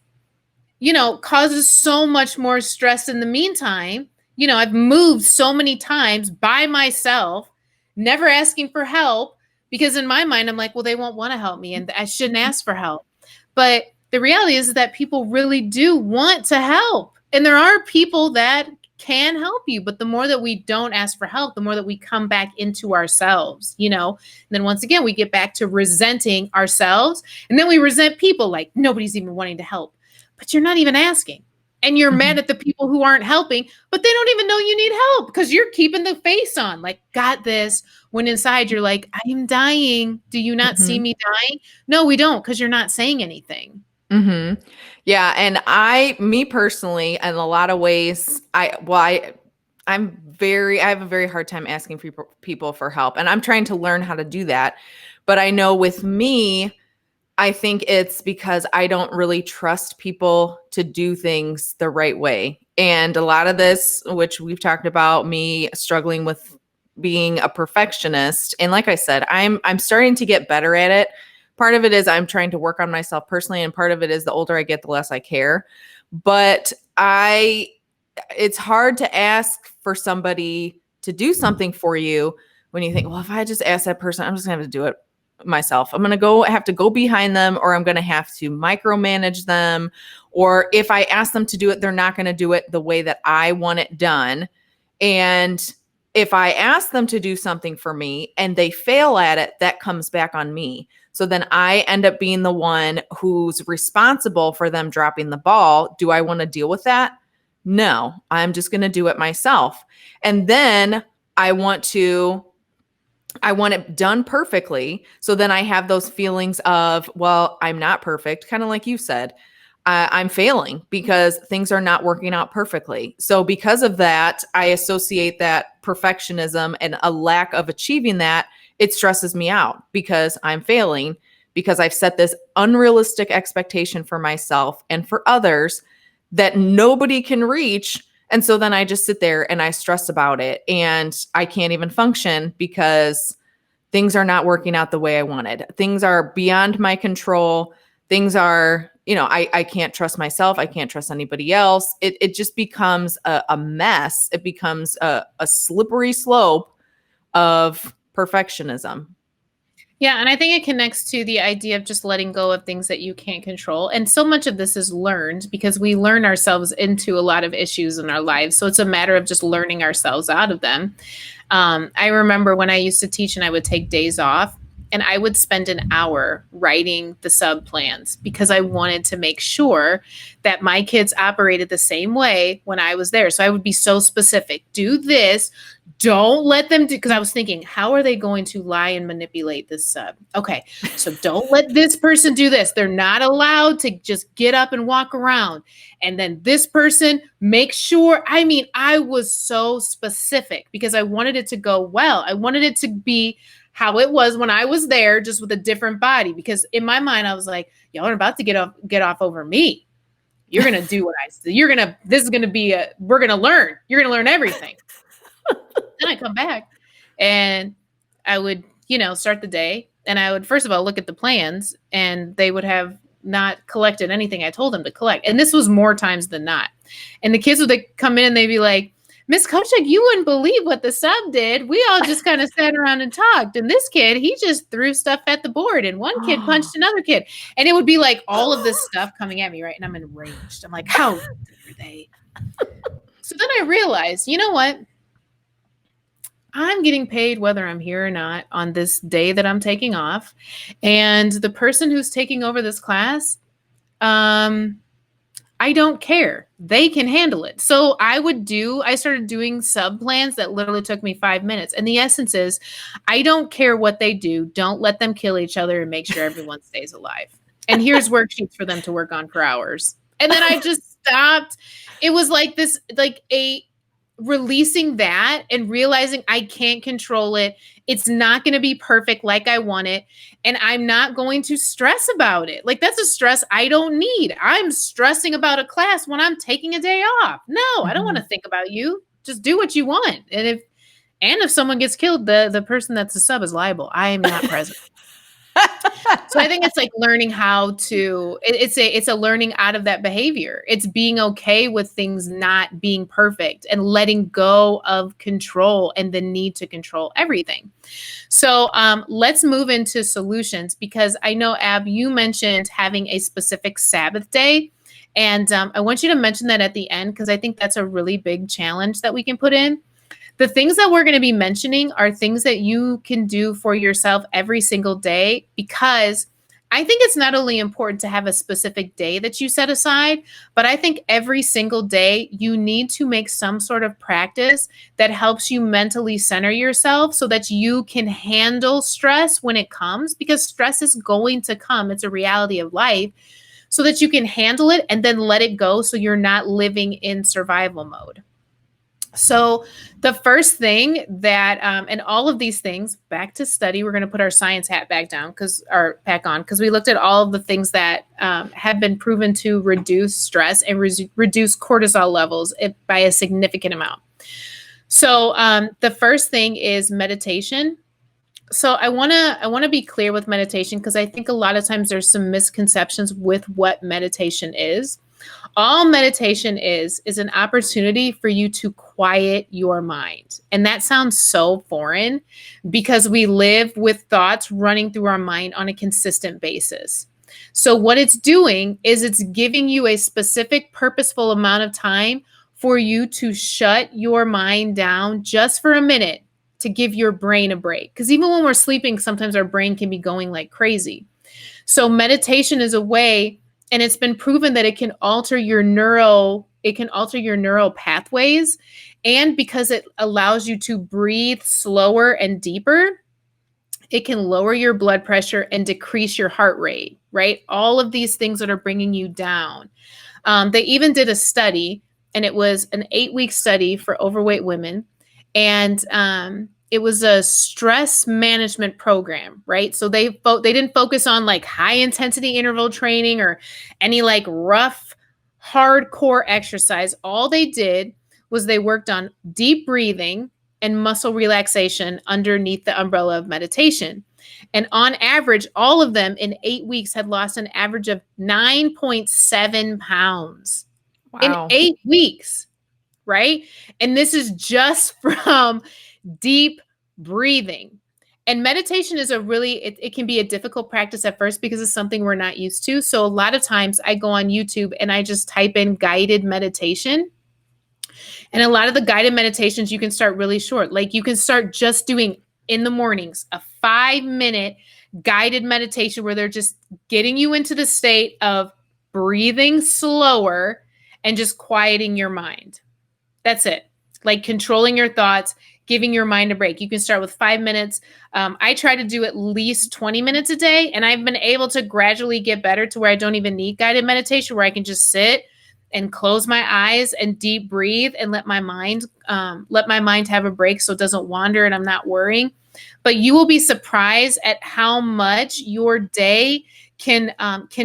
you know, causes so much more stress in the meantime. You know, I've moved so many times by myself, never asking for help, because in my mind, I'm like, well, they won't want to help me and I shouldn't ask for help. But the reality is that people really do want to help. And there are people that can help you, but the more that we don't ask for help, the more that we come back into ourselves, you know. And then once again, we get back to resenting ourselves, and then we resent people like nobody's even wanting to help, but you're not even asking. And you're mad Mhm. at the people who aren't helping, but they don't even know you need help because you're keeping the face on, like, got this. When inside you're like, I am dying. Do you not see Mhm. me dying? No, we don't, because you're not saying anything. Mhm. Yeah, and me personally, in a lot of ways, I have a very hard time asking people for help, and I'm trying to learn how to do that. But I know with me, I think it's because I don't really trust people to do things the right way. And a lot of this, which we've talked about, me struggling with being a perfectionist. And like I said, I'm starting to get better at it. Part of it is I'm trying to work on myself personally, and part of it is the older I get, the less I care. But I it's hard to ask for somebody to do something for you when you think, well, if I just ask that person, I'm just gonna have to do it myself. I'm gonna have to go behind them, or I'm gonna have to micromanage them. Or if I ask them to do it, they're not gonna do it the way that I want it done. And if I ask them to do something for me and they fail at it, that comes back on me. So then I end up being the one who's responsible for them dropping the ball. Do I want to deal with that? No, I'm just going to do it myself. And then I want to I want it done perfectly. So then I have those feelings of, well, I'm not perfect, kind of like you said. I'm failing because things are not working out perfectly. So, because of that, I associate that perfectionism and a lack of achieving that. It stresses me out because I'm failing, because I've set this unrealistic expectation for myself and for others that nobody can reach. And so then I just sit there and I stress about it, and I can't even function because things are not working out the way I wanted. Things are beyond my control. Things are, I can't trust myself. I can't trust anybody else. It just becomes a mess. It becomes a slippery slope of perfectionism. Yeah, and I think it connects to the idea of just letting go of things that you can't control. And so much of this is learned because we learn ourselves into a lot of issues in our lives. So it's a matter of just learning ourselves out of them. I remember when I used to teach and I would take days off, and I would spend an hour writing the sub plans because I wanted to make sure that my kids operated the same way when I was there. So I would be so specific: do this, don't let them do, because I was thinking, how are they going to lie and manipulate this sub? Okay, so don't let this person do this. They're not allowed to just get up and walk around. And then this person, make sure. I mean, I was so specific because I wanted it to go well. I wanted it to be how it was when I was there, just with a different body. Because in my mind, I was like, y'all are about to get off over me. You're gonna do what I said. This is gonna be we're gonna learn. You're gonna learn everything. Then I come back and I would, start the day, and I would first of all look at the plans, and they would have not collected anything I told them to collect. And this was more times than not. And the kids would come in and they'd be like, Miss Kochek, you wouldn't believe what the sub did. We all just kind of sat around and talked. And this kid, he just threw stuff at the board. And one kid punched another kid. And it would be like all of this stuff coming at me, right? And I'm enraged. I'm like, how dare they? So then I realized, you know what? I'm getting paid whether I'm here or not on this day that I'm taking off. And the person who's taking over this class, I don't care. They can handle it. So I started doing sub plans that literally took me 5 minutes. And the essence is, I don't care what they do. Don't let them kill each other, and make sure everyone stays alive. And here's worksheets for them to work on for hours. And then I just stopped. It was like this, like a releasing that and realizing I can't control it. It's not going to be perfect like I want it. And I'm not going to stress about it. Like, that's a stress I don't need. I'm stressing about a class when I'm taking a day off. No, I don't want to think about you. Just do what you want. And if someone gets killed, the person that's the sub is liable. I am not present. So I think it's like learning how to, it's a learning out of that behavior. It's being okay with things not being perfect and letting go of control and the need to control everything. So let's move into solutions, because I know, Ab, you mentioned having a specific Sabbath day. And I want you to mention that at the end, because I think that's a really big challenge that we can put in. The things that we're going to be mentioning are things that you can do for yourself every single day, because I think it's not only important to have a specific day that you set aside, but I think every single day you need to make some sort of practice that helps you mentally center yourself so that you can handle stress when it comes, because stress is going to come. It's a reality of life, so that you can handle it and then let it go so you're not living in survival mode. So the first thing that, and all of these things, back to study, we're going to put our science hat back down back on, because we looked at all of the things that have been proven to reduce stress and reduce cortisol levels by a significant amount. So the first thing is meditation. So I want to be clear with meditation, because I think a lot of times there's some misconceptions with what meditation is. All meditation is an opportunity for you to quiet your mind. And that sounds so foreign, because we live with thoughts running through our mind on a consistent basis. So what it's doing is it's giving you a specific purposeful amount of time for you to shut your mind down just for a minute, to give your brain a break. Because even when we're sleeping, sometimes our brain can be going like crazy. So meditation is a way, and it's been proven that it can alter your neural pathways. And because it allows you to breathe slower and deeper, it can lower your blood pressure and decrease your heart rate, right? All of these things that are bringing you down. They even did a study, and it was an 8-week study for overweight women. And it was a stress management program, right? So they didn't focus on like high intensity interval training or any like rough, hardcore exercise. All they did was they worked on deep breathing and muscle relaxation underneath the umbrella of meditation. And on average, all of them in 8 weeks had lost an average of 9.7 pounds. Wow. In 8 weeks, right? And this is just from deep breathing. And meditation is it can be a difficult practice at first, because it's something we're not used to. So a lot of times I go on YouTube and I just type in guided meditation. And a lot of the guided meditations, you can start really short. Like you can start just doing in the mornings, a 5-minute guided meditation where they're just getting you into the state of breathing slower and just quieting your mind. That's it. Like controlling your thoughts, giving your mind a break. You can start with 5 minutes. I try to do at least 20 minutes a day, and I've been able to gradually get better to where I don't even need guided meditation, where I can just sit and close my eyes and deep breathe and let my mind have a break so it doesn't wander and I'm not worrying. But you will be surprised at how much your day can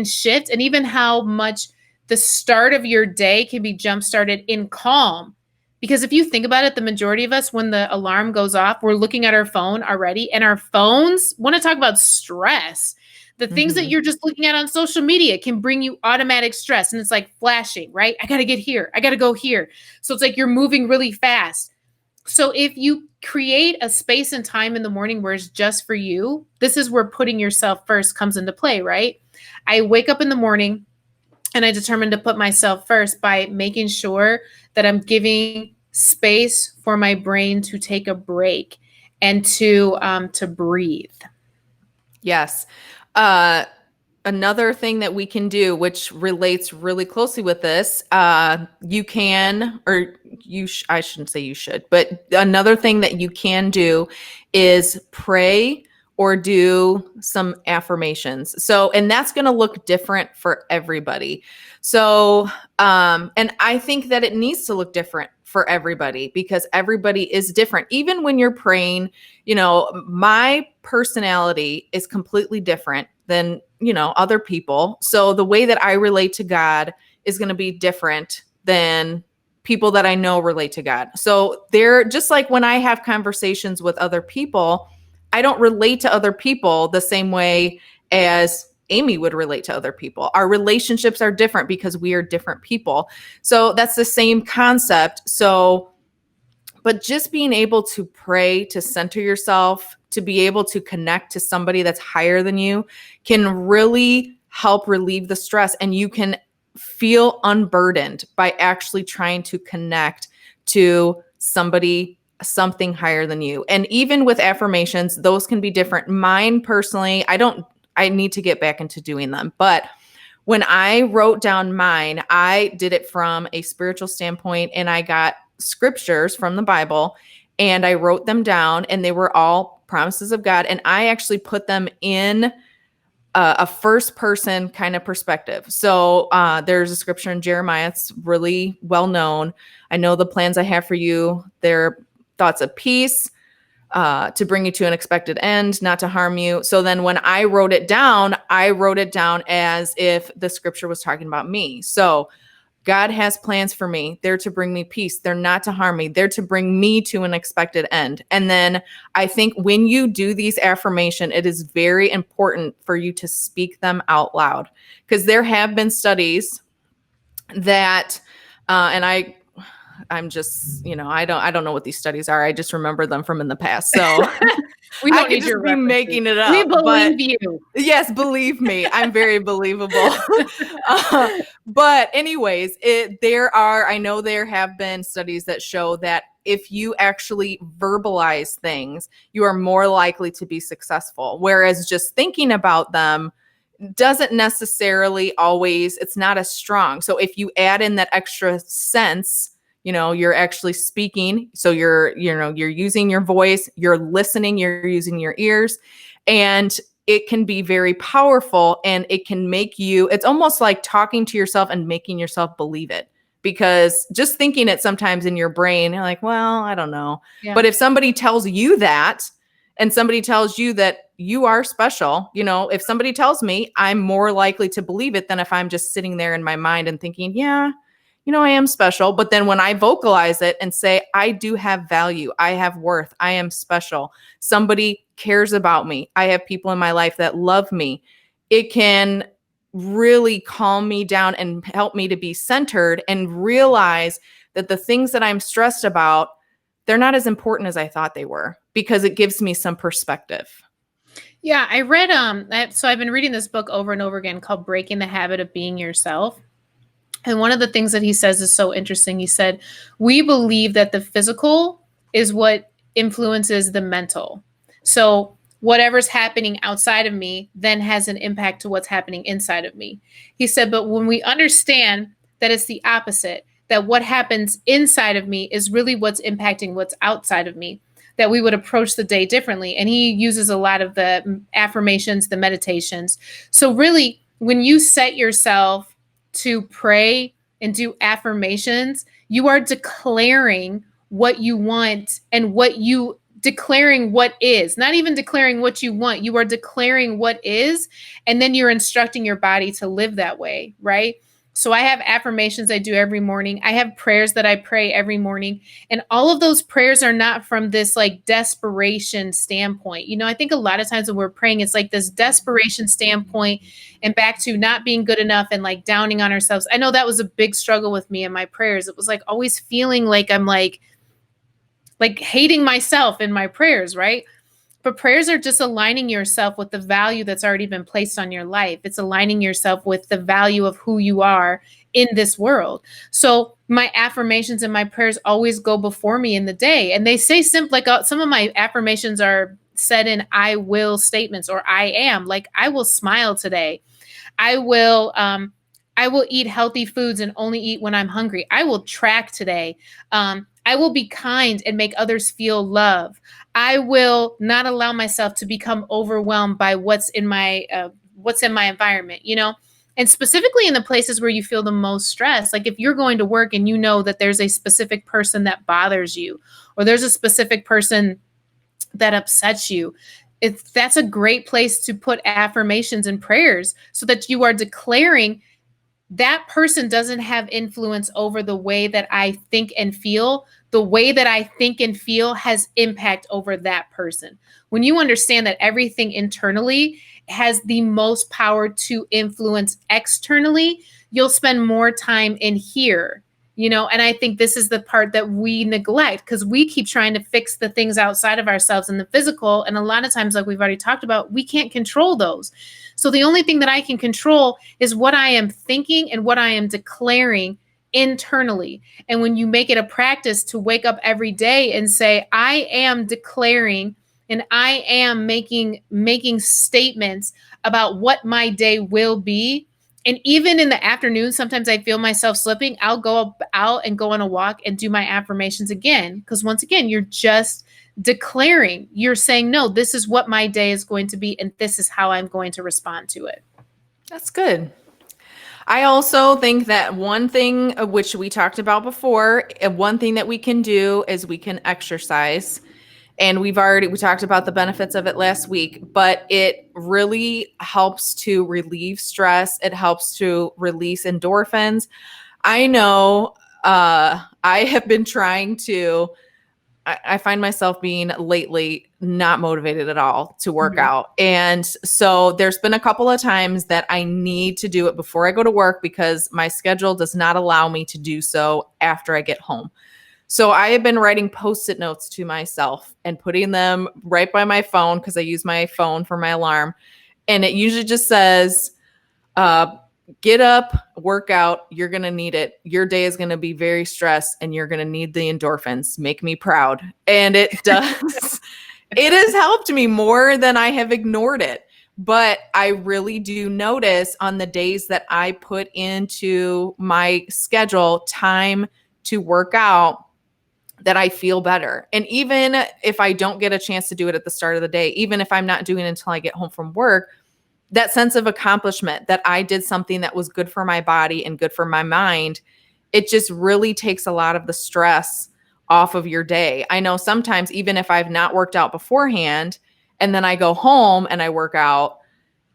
shift, and even how much the start of your day can be jump started in calm. Because if you think about it, the majority of us, when the alarm goes off, we're looking at our phone already, and our phones want to talk about stress. The things that you're just looking at on social media can bring you automatic stress, and it's like flashing, right? I got to get here. I got to go here. So it's like you're moving really fast. So if you create a space and time in the morning where it's just for you, this is where putting yourself first comes into play, right? I wake up in the morning and I determine to put myself first by making sure that I'm giving space for my brain to take a break and to breathe. Yes. Another thing that we can do, which relates really closely with this, you can, or I shouldn't say you should, but another thing that you can do is pray or do some affirmations. So, and that's going to look different for everybody. So, and I think that it needs to look different for everybody, because everybody is different. Even when you're praying, my personality is completely different than, other people. So the way that I relate to God is going to be different than people that I know relate to God. So they're just like when I have conversations with other people, I don't relate to other people the same way as Amy would relate to other people. Our relationships are different because we are different people. So that's the same concept. So, but just being able to pray, to center yourself, to be able to connect to somebody that's higher than you can really help relieve the stress. And you can feel unburdened by actually trying to connect to somebody, something higher than you. And even with affirmations, those can be different. Mine personally, I need to get back into doing them. But when I wrote down mine, I did it from a spiritual standpoint, and I got scriptures from the Bible and I wrote them down, and they were all promises of God. And I actually put them in a first person kind of perspective. So there's a scripture in Jeremiah. It's really well known. I know the plans I have for you. They're thoughts of peace, to bring you to an expected end, not to harm you. So then when I wrote it down as if the scripture was talking about me. So God has plans for me. They're to bring me peace. They're not to harm me. They're to bring me to an expected end. And then I think when you do these affirmation, it is very important for you to speak them out loud, because there have been studies that, and I'm just, I don't know what these studies are. I just remember them from in the past. So We I don't could need just your be references. making it up. We but believe you. yes, believe me, I'm very believable. But anyways, I know there have been studies that show that if you actually verbalize things, you are more likely to be successful. Whereas just thinking about them doesn't necessarily always, it's not as strong. So if you add in that extra sense, you're actually speaking. So you're using your voice, you're listening, you're using your ears, and it can be very powerful, and it can make you, it's almost like talking to yourself and making yourself believe it, because just thinking it sometimes in your brain, you're like, well, I don't know. Yeah. But if somebody tells you that, and somebody tells you that you are special, if somebody tells me, I'm more likely to believe it than if I'm just sitting there in my mind and thinking, yeah, I am special. But then when I vocalize it and say, I do have value, I have worth, I am special, somebody cares about me, I have people in my life that love me, it can really calm me down and help me to be centered and realize that the things that I'm stressed about, they're not as important as I thought they were, because it gives me some perspective. Yeah, I read so I've been reading this book over and over again called Breaking the Habit of Being Yourself. And one of the things that he says is so interesting. He said, we believe that the physical is what influences the mental. So whatever's happening outside of me then has an impact to what's happening inside of me. He said, but when we understand that it's the opposite, that what happens inside of me is really what's impacting what's outside of me, that we would approach the day differently. And he uses a lot of the affirmations, the meditations. So really, when you set yourself to pray and do affirmations, you are declaring what you want and declaring what is, not even declaring what you want. You are declaring what is, and then you're instructing your body to live that way, right? So I have affirmations I do every morning. I have prayers that I pray every morning. And all of those prayers are not from this like desperation standpoint. I think a lot of times when we're praying, it's like this desperation standpoint and back to not being good enough and like downing on ourselves. I know that was a big struggle with me in my prayers. It was like always feeling like I'm like hating myself in my prayers, right? But prayers are just aligning yourself with the value that's already been placed on your life. It's aligning yourself with the value of who you are in this world. So my affirmations and my prayers always go before me in the day. And they say like some of my affirmations are said in I will statements, or I am, like I will smile today. I will eat healthy foods and only eat when I'm hungry. I will track today. I will be kind and make others feel love. I will not allow myself to become overwhelmed by what's in my environment, and specifically in the places where you feel the most stress. Like if you're going to work and you know that there's a specific person that bothers you, or there's a specific person that upsets you, that's a great place to put affirmations and prayers so that you are declaring that person doesn't have influence over the way that I think and feel. The way that I think and feel has impact over that person. When you understand that everything internally has the most power to influence externally, you'll spend more time in here. And I think this is the part that we neglect because we keep trying to fix the things outside of ourselves in the physical. And a lot of times, like we've already talked about, we can't control those. So the only thing that I can control is what I am thinking and what I am declaring internally. And when you make it a practice to wake up every day and say, I am declaring and I am making statements about what my day will be. And even in the afternoon, sometimes I feel myself slipping. I'll go out and go on a walk and do my affirmations again. Because once again, you're just declaring, you're saying, no, this is what my day is going to be. And this is how I'm going to respond to it. That's good. I also think that one thing which we talked about before, one thing that we can do is we can exercise. And we talked about the benefits of it last week, but it really helps to relieve stress. It helps to release endorphins. I know I have been trying to, I find myself being lately not motivated at all to work out. And so there's been a couple of times that I need to do it before I go to work because my schedule does not allow me to do so after I get home. So I have been writing Post-it notes to myself and putting them right by my phone because I use my phone for my alarm. And it usually just says, get up, work out. You're going to need it. Your day is going to be very stressed and you're going to need the endorphins. Make me proud. And it does. It has helped me more than I have ignored it. But I really do notice on the days that I put into my schedule time to work out, that I feel better. And even if I don't get a chance to do it at the start of the day, even if I'm not doing it until I get home from work, that sense of accomplishment that I did something that was good for my body and good for my mind, it just really takes a lot of the stress off of your day. I know sometimes even if I've not worked out beforehand and then I go home and I work out,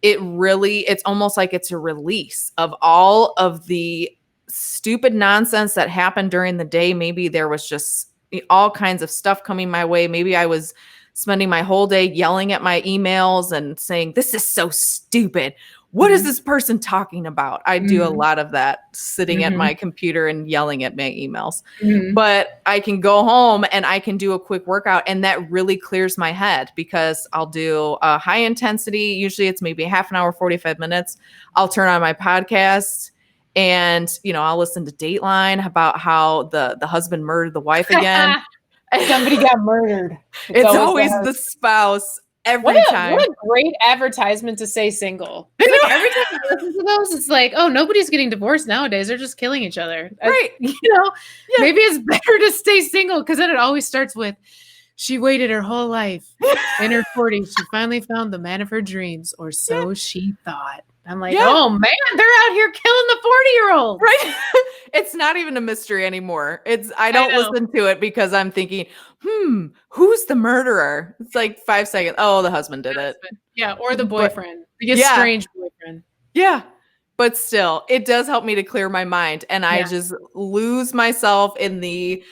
it's almost like it's a release of all of the stupid nonsense that happened during the day. Maybe there was just all kinds of stuff coming my way. Maybe I was spending my whole day yelling at my emails and saying, this is so stupid. What is this person talking about? I do a lot of that, sitting at my computer and yelling at my emails. But I can go home and I can do a quick workout, and that really clears my head because I'll do a high intensity. Usually it's maybe half an hour, 45 minutes. I'll turn on my podcast and, I'll listen to Dateline about how the husband murdered the wife again. Somebody got murdered. It's always the spouse every time. What a great advertisement to say single. It's like every time I listen to those, it's like, oh, nobody's getting divorced nowadays. They're just killing each other. Right. Maybe it's better to stay single because then it always starts with, she waited her whole life. In her 40s, she finally found the man of her dreams, or so she thought. I'm like, oh man, they're out here killing the 40-year-old. Right. It's not even a mystery anymore. I don't listen to it because I'm thinking, who's the murderer? It's like 5 seconds. Oh, the husband did it. Yeah. Or the boyfriend. The estranged boyfriend. Yeah. But still, it does help me to clear my mind. And I just lose myself in in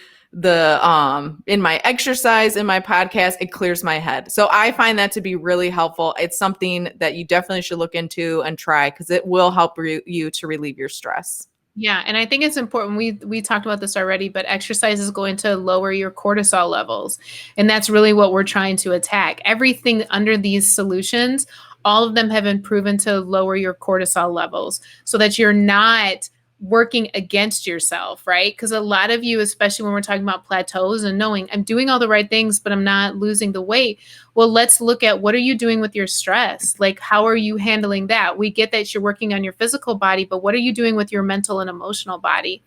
my exercise, in my podcast. It clears my head. So I find that to be really helpful. It's something that you definitely should look into and try because it will help you to relieve your stress. Yeah. And I think it's important. We talked about this already, but exercise is going to lower your cortisol levels. And that's really what we're trying to attack. Everything under these solutions, all of them have been proven to lower your cortisol levels so that you're not working against yourself, right? Because a lot of you, especially when we're talking about plateaus and knowing I'm doing all the right things, but I'm not losing the weight. Well, let's look at what are you doing with your stress? Like, how are you handling that? We get that you're working on your physical body, but what are you doing with your mental and emotional body?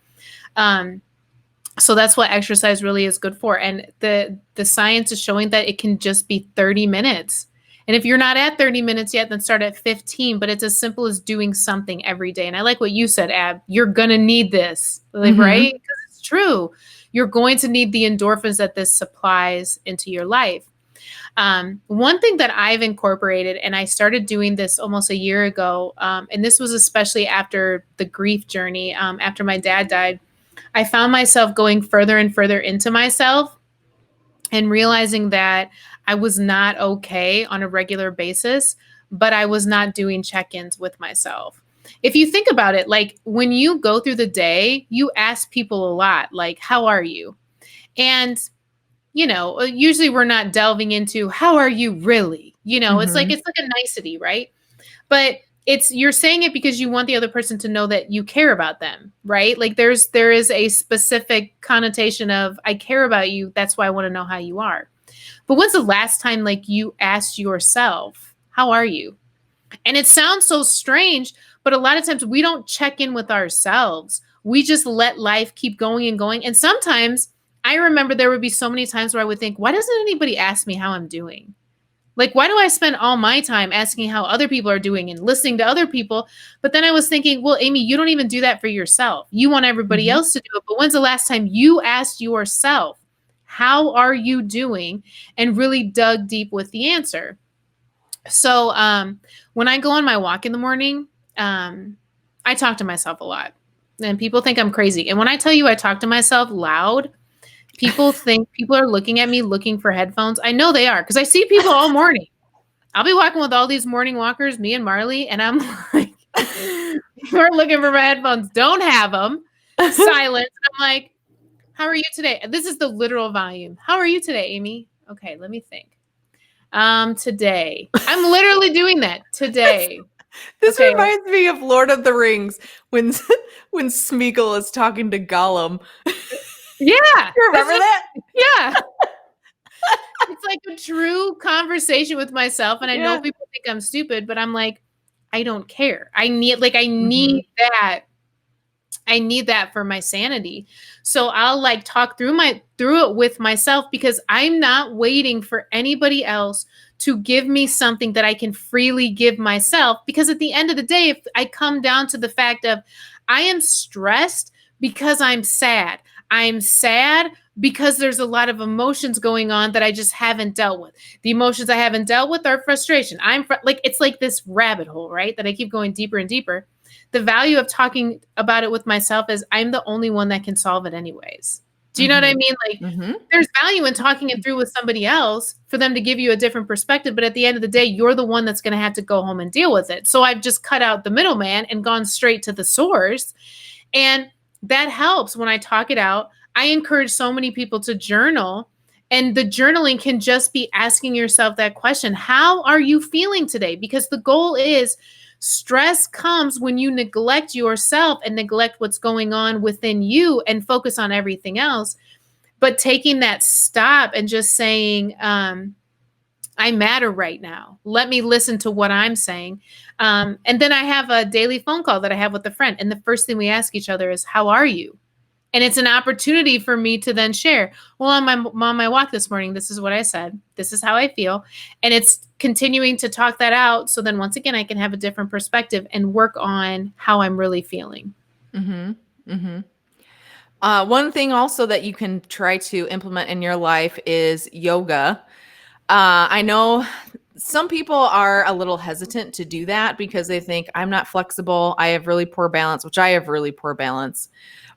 So that's what exercise really is good for. And the science is showing that it can just be 30 minutes. And if you're not at 30 minutes yet, then start at 15. But it's as simple as doing something every day. And I like what you said, Ab. You're going to need this, right? Because it's true. You're going to need the endorphins that this supplies into your life. One thing that I've incorporated, and I started doing this almost a year ago, and this was especially after the grief journey, after my dad died, I found myself going further and further into myself and realizing that I was not okay on a regular basis, but I was not doing check-ins with myself. if you think about it, like when you go through the day, you ask people a lot, like, how are you? And, usually we're not delving into how are you really? Mhm. It's like a nicety, right? But you're saying it because you want the other person to know that you care about them, right? Like there is a specific connotation of I care about you, that's why I want to know how you are. But when's the last time like you asked yourself, how are you? And it sounds so strange, but a lot of times we don't check in with ourselves. We just let life keep going and going. And sometimes I remember there would be so many times where I would think, why doesn't anybody ask me how I'm doing? Like, why do I spend all my time asking how other people are doing and listening to other people? But then I was thinking, well, Amy, you don't even do that for yourself. You want everybody Mhm. else to do it. But when's the last time you asked yourself, how are you doing? And really dug deep with the answer. So when I go on my walk in the morning, I talk to myself a lot. And people think I'm crazy. And when I tell you I talk to myself loud, people think people are looking at me looking for headphones. I know they are because I see people all morning. I'll be walking with all these morning walkers, me and Marley, and I'm like, we're looking for my headphones. Don't have them. Silence. And I'm like, how are you today? This is the literal volume. How are you today, Amy? Okay, let me think. Today. I'm literally doing that today. This Okay. reminds me of Lord of the Rings when when Smeagol is talking to Gollum. Yeah. You That's remember what, that? yeah. It's like a true conversation with myself. And I know Yeah. people think I'm stupid, but I'm like, I don't care. I Mhm. need that. I need that for my sanity. So I'll like talk through it with myself because I'm not waiting for anybody else to give me something that I can freely give myself. Because at the end of the day, if I come down to the fact of I am stressed because I'm sad. I'm sad because there's a lot of emotions going on that I just haven't dealt with. The emotions I haven't dealt with are frustration. Like it's like this rabbit hole, right? That I keep going deeper and deeper. The value of talking about it with myself is I'm the only one that can solve it anyways. Do you know what I Mhm. mean? Like Mhm. there's value in talking it through with somebody else for them to give you a different perspective, but at the end of the day, you're the one that's going to have to go home and deal with it. So I've just cut out the middleman and gone straight to the source. And that helps when I talk it out. I encourage so many people to journal. And the journaling can just be asking yourself that question. How are you feeling today? Because the goal is stress comes when you neglect yourself and neglect what's going on within you and focus on everything else. But taking that stop and just saying, I matter right now. Let me listen to what I'm saying. And then I have a daily phone call that I have with a friend. And the first thing we ask each other is, how are you? And it's an opportunity for me to then share. Well, on my walk this morning, this is what I said. This is how I feel. And it's continuing to talk that out. So then once again, I can have a different perspective and work on how I'm really feeling. Mhm. Mhm. One thing also that you can try to implement in your life is yoga. I know some people are a little hesitant to do that because they think I'm not flexible. I have really poor balance, which I have really poor balance.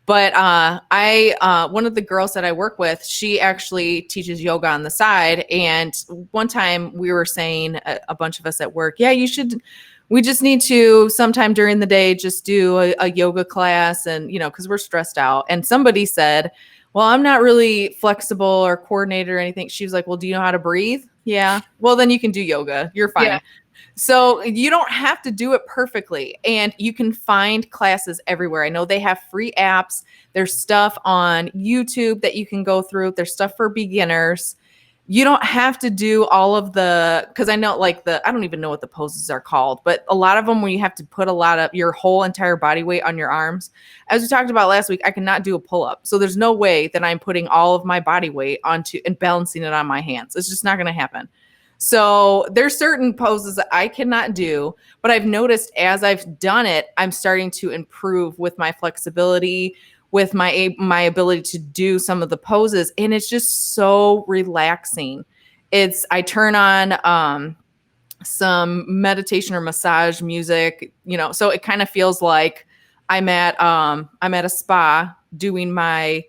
But I one of the girls that I work with, she actually teaches yoga on the side. And one time we were saying, a bunch of us at work, yeah, you should. We just need to sometime during the day just do a yoga class, and because we're stressed out. And somebody said, "Well, I'm not really flexible or coordinated or anything." She was like, "Well, do you know how to breathe?" Yeah. Well, then you can do yoga. You're Yeah. fine. So you don't have to do it perfectly, and you can find classes everywhere. I know they have free apps. There's stuff on YouTube that you can go through. There's stuff for beginners. You don't have to do all of because I know I don't even know what the poses are called, but a lot of them where you have to put a lot of your whole entire body weight on your arms. As we talked about last week, I cannot do a pull up. So there's no way that I'm putting all of my body weight onto and balancing it on my hands. It's just not going to happen. So there's certain poses that I cannot do, but I've noticed as I've done it, I'm starting to improve with my flexibility, with my ability to do some of the poses, and it's just so relaxing. I turn on some meditation or massage music, so it kind of feels like I'm at a spa doing my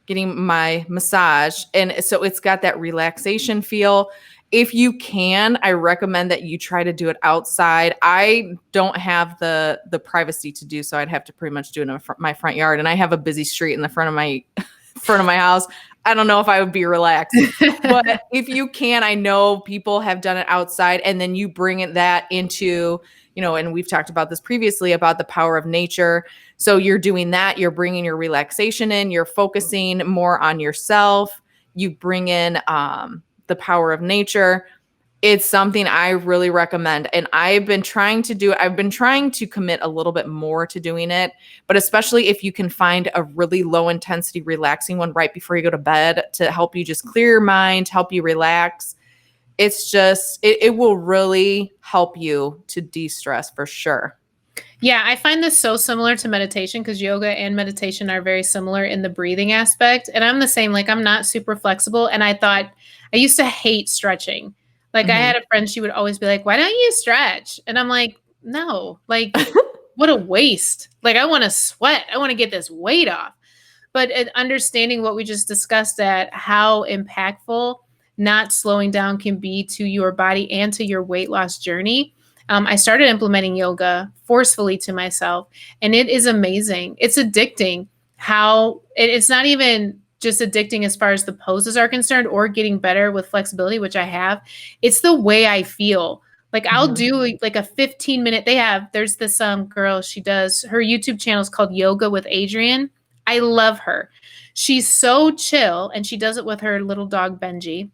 getting my massage, and so it's got that relaxation feel. If you can, I recommend that you try to do it outside. I don't have the privacy to do so. I'd have to pretty much do it in my front yard, and I have a busy street in the front of my front of my house. I don't know if I would be relaxed. But if you can, I know people have done it outside, and then you bring that into, and we've talked about this previously about the power of nature. So you're doing that, you're bringing your relaxation in, you're focusing more on yourself. You bring in the power of nature. It's something I really recommend. And I've been trying to do it. I've been trying to commit a little bit more to doing it, but especially if you can find a really low intensity, relaxing one right before you go to bed to help you just clear your mind, help you relax. It's just, it will really help you to de-stress for sure. Yeah, I find this so similar to meditation because yoga and meditation are very similar in the breathing aspect. And I'm the same, like I'm not super flexible. And I used to hate stretching. Like I Mhm. had a friend, she would always be like, why don't you stretch? And I'm like, no, like what a waste. Like I want to sweat. I want to get this weight off. But understanding what we just discussed, at how impactful not slowing down can be to your body and to your weight loss journey. I started implementing yoga forcefully to myself, and it is amazing. It's addicting. It's not even just addicting as far as the poses are concerned or getting better with flexibility, which I have. It's the way I feel. Like I'll Mhm. do like a 15-minute. There's this girl, she does, her YouTube channel is called Yoga with Adriene. I love her. She's so chill, and she does it with her little dog Benji.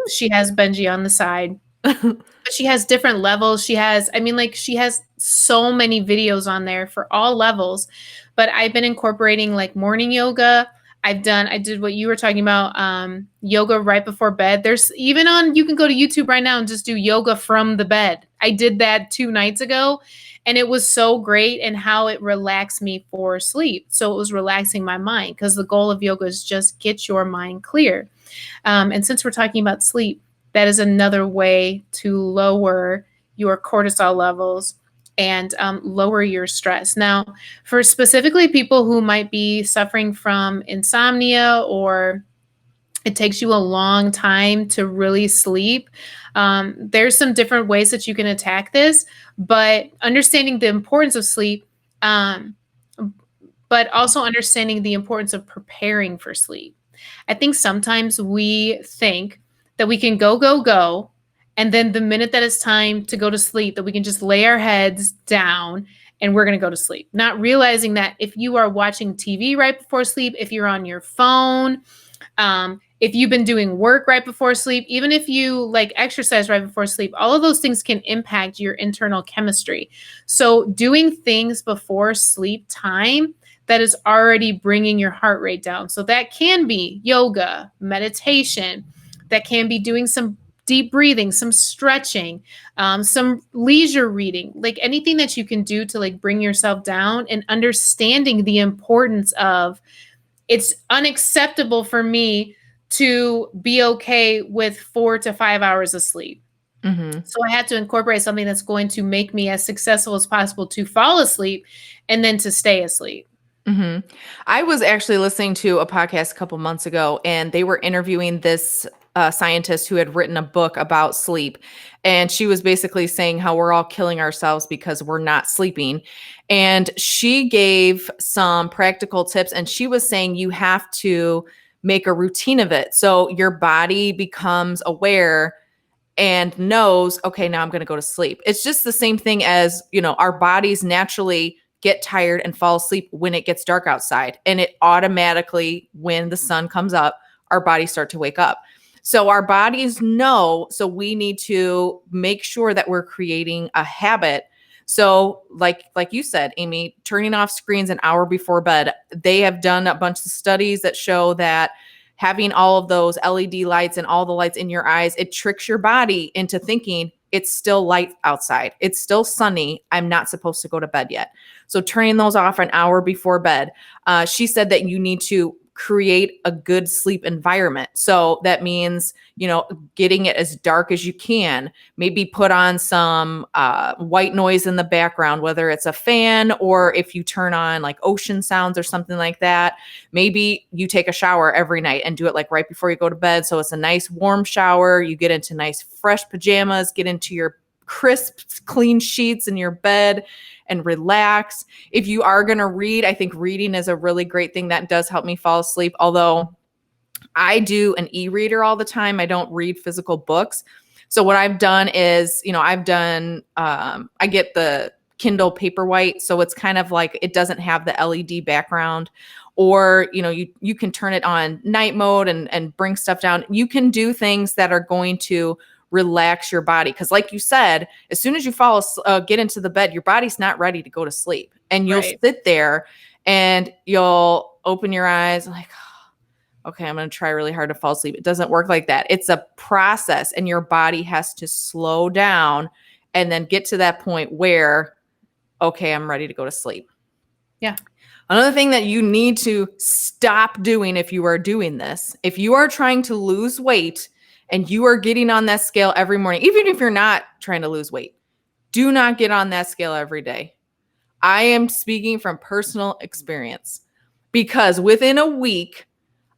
She has Benji on the side, but she has different levels. She has so many videos on there for all levels. But I've been incorporating like morning yoga. I did what you were talking about, yoga right before bed. You can go to YouTube right now and just do yoga from the bed. I did that 2 nights ago, and it was so great and how it relaxed me for sleep. So it was relaxing my mind because the goal of yoga is just get your mind clear. And since we're talking about sleep, that is another way to lower your cortisol levels and lower your stress. Now, for specifically people who might be suffering from insomnia, or it takes you a long time to really sleep, there's some different ways that you can attack this, but understanding the importance of sleep, but also understanding the importance of preparing for sleep. I think sometimes we think that we can go, go, go. And then the minute that it's time to go to sleep, that we can just lay our heads down and we're going to go to sleep. Not realizing that if you are watching TV right before sleep, if you're on your phone, if you've been doing work right before sleep, even if you like exercise right before sleep, all of those things can impact your internal chemistry. So doing things before sleep time that is already bringing your heart rate down. So that can be yoga, meditation, that can be doing some deep breathing, some stretching, some leisure reading, like anything that you can do to like bring yourself down, and understanding the importance of, it's unacceptable for me to be okay with 4 to 5 hours of sleep. Mhm. So I had to incorporate something that's going to make me as successful as possible to fall asleep and then to stay asleep. Mhm. I was actually listening to a podcast a couple months ago, and they were interviewing this scientist who had written a book about sleep. And she was basically saying how we're all killing ourselves because we're not sleeping. And she gave some practical tips, and she was saying you have to make a routine of it. So your body becomes aware and knows, okay, now I'm going to go to sleep. It's just the same thing as, our bodies naturally get tired and fall asleep when it gets dark outside. And it automatically, when the sun comes up, our bodies start to wake up. So our bodies know, so we need to make sure that we're creating a habit. So like you said, Amy, turning off screens an hour before bed. They have done a bunch of studies that show that having all of those LED lights and all the lights in your eyes, it tricks your body into thinking it's still light outside. It's still sunny. I'm not supposed to go to bed yet. So turning those off an hour before bed. She said that you need to create a good sleep environment. So that means, getting it as dark as you can, maybe put on some white noise in the background, whether it's a fan or if you turn on like ocean sounds or something like that. Maybe you take a shower every night and do it like right before you go to bed. So it's a nice warm shower. You get into nice fresh pajamas, get into your crisp, clean sheets in your bed and relax. If you are going to read, I think reading is a really great thing that does help me fall asleep. Although I do an e-reader all the time. I don't read physical books. So what I've done is, I get the Kindle Paperwhite. So it's kind of like, it doesn't have the LED background, or, you can turn it on night mode and bring stuff down. You can do things that are going to relax your body. Because like you said, as soon as you get into the bed, your body's not ready to go to sleep. And you'll sit there and you'll open your eyes like, okay, I'm going to try really hard to fall asleep. It doesn't work like that. It's a process, and your body has to slow down and then get to that point where, okay, I'm ready to go to sleep. Yeah. Another thing that you need to stop doing if you are doing this, if you are trying to lose weight and you are getting on that scale every morning, even if you're not trying to lose weight, do not get on that scale every day. I am speaking from personal experience, because within a week,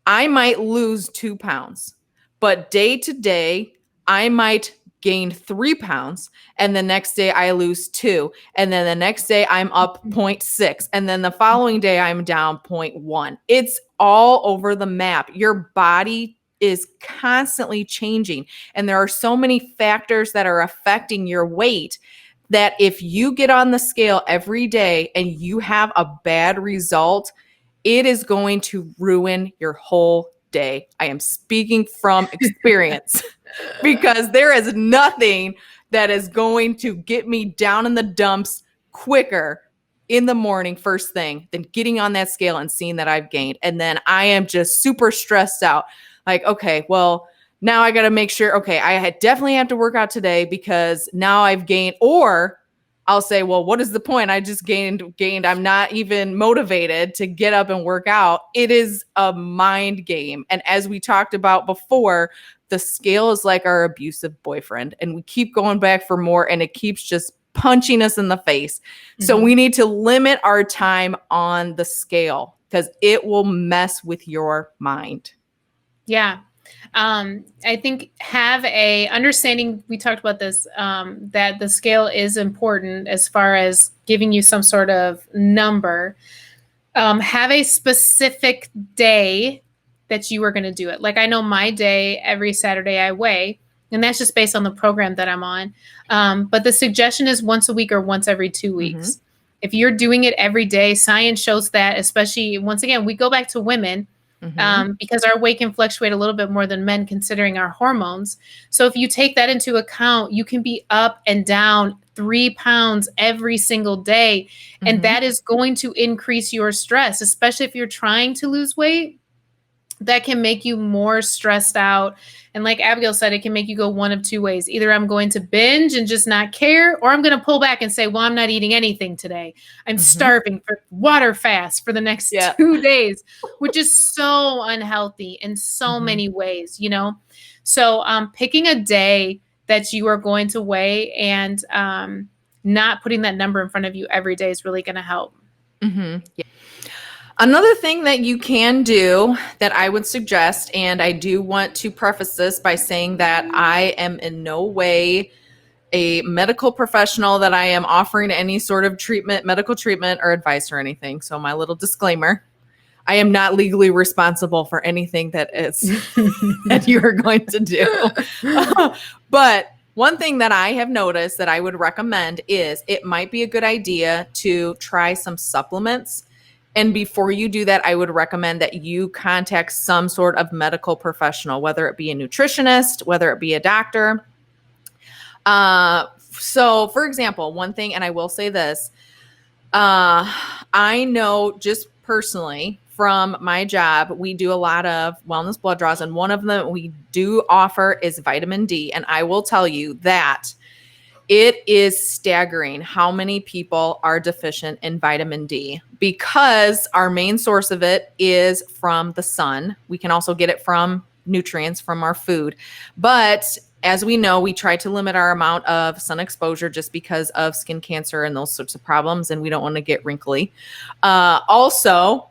I might lose 2 pounds, but day to day, I might gain 3 pounds. And the next day I lose 2. And then the next day I'm up 0.6. And then the following day I'm down 0.1. It's all over the map. Your body is constantly changing. And there are so many factors that are affecting your weight that if you get on the scale every day and you have a bad result, it is going to ruin your whole day. I am speaking from experience because there is nothing that is going to get me down in the dumps quicker in the morning, first thing, than getting on that scale and seeing that I've gained. And then I am just super stressed out. Like, okay, well, now I got to make sure, okay, definitely have to work out today because now I've gained, or I'll say, well, what is the point? I just gained. I'm not even motivated to get up and work out. It is a mind game. And as we talked about before, the scale is like our abusive boyfriend, and we keep going back for more, and it keeps just punching us in the face. Mm-hmm. So we need to limit our time on the scale because it will mess with your mind. Yeah. I think have a understanding, we talked about this, that the scale is important as far as giving you some sort of number. Have a specific day that you are going to do it. Like I know my day, every Saturday I weigh, and that's just based on the program that I'm on. But the suggestion is once a week or once every 2 weeks. Mm-hmm. If you're doing it every day, science shows that, especially once again, we go back to women. Mm-hmm. Because our weight can fluctuate a little bit more than men considering our hormones. So if you take that into account, you can be up and down 3 pounds every single day. Mm-hmm. And that is going to increase your stress, especially if you're trying to lose weight. That can make you more stressed out. And like Abigail said, it can make you go one of two ways. Either I'm going to binge and just not care, or I'm going to pull back and say, well, I'm not eating anything today. I'm starving for water fast for the next 2 days, which is so unhealthy in so many ways, So picking a day that you are going to weigh and not putting that number in front of you every day is really going to help. Mm-hmm. Yeah. Another thing that you can do that I would suggest, and I do want to preface this by saying that I am in no way a medical professional, that I am offering any sort of medical treatment or advice or anything. So my little disclaimer, I am not legally responsible for anything that you are going to do. But one thing that I have noticed that I would recommend is it might be a good idea to try some supplements. And before you do that, I would recommend that you contact some sort of medical professional, whether it be a nutritionist, whether it be a doctor. So for example, one thing, and I will say this, I know just personally from my job, we do a lot of wellness blood draws, and one of them we do offer is vitamin D. And I will tell you that It is staggering how many people are deficient in vitamin D because our main source of it is from the sun. We can also get it from nutrients from our food. But as we know, we try to limit our amount of sun exposure just because of skin cancer and those sorts of problems, and we don't want to get wrinkly. Also,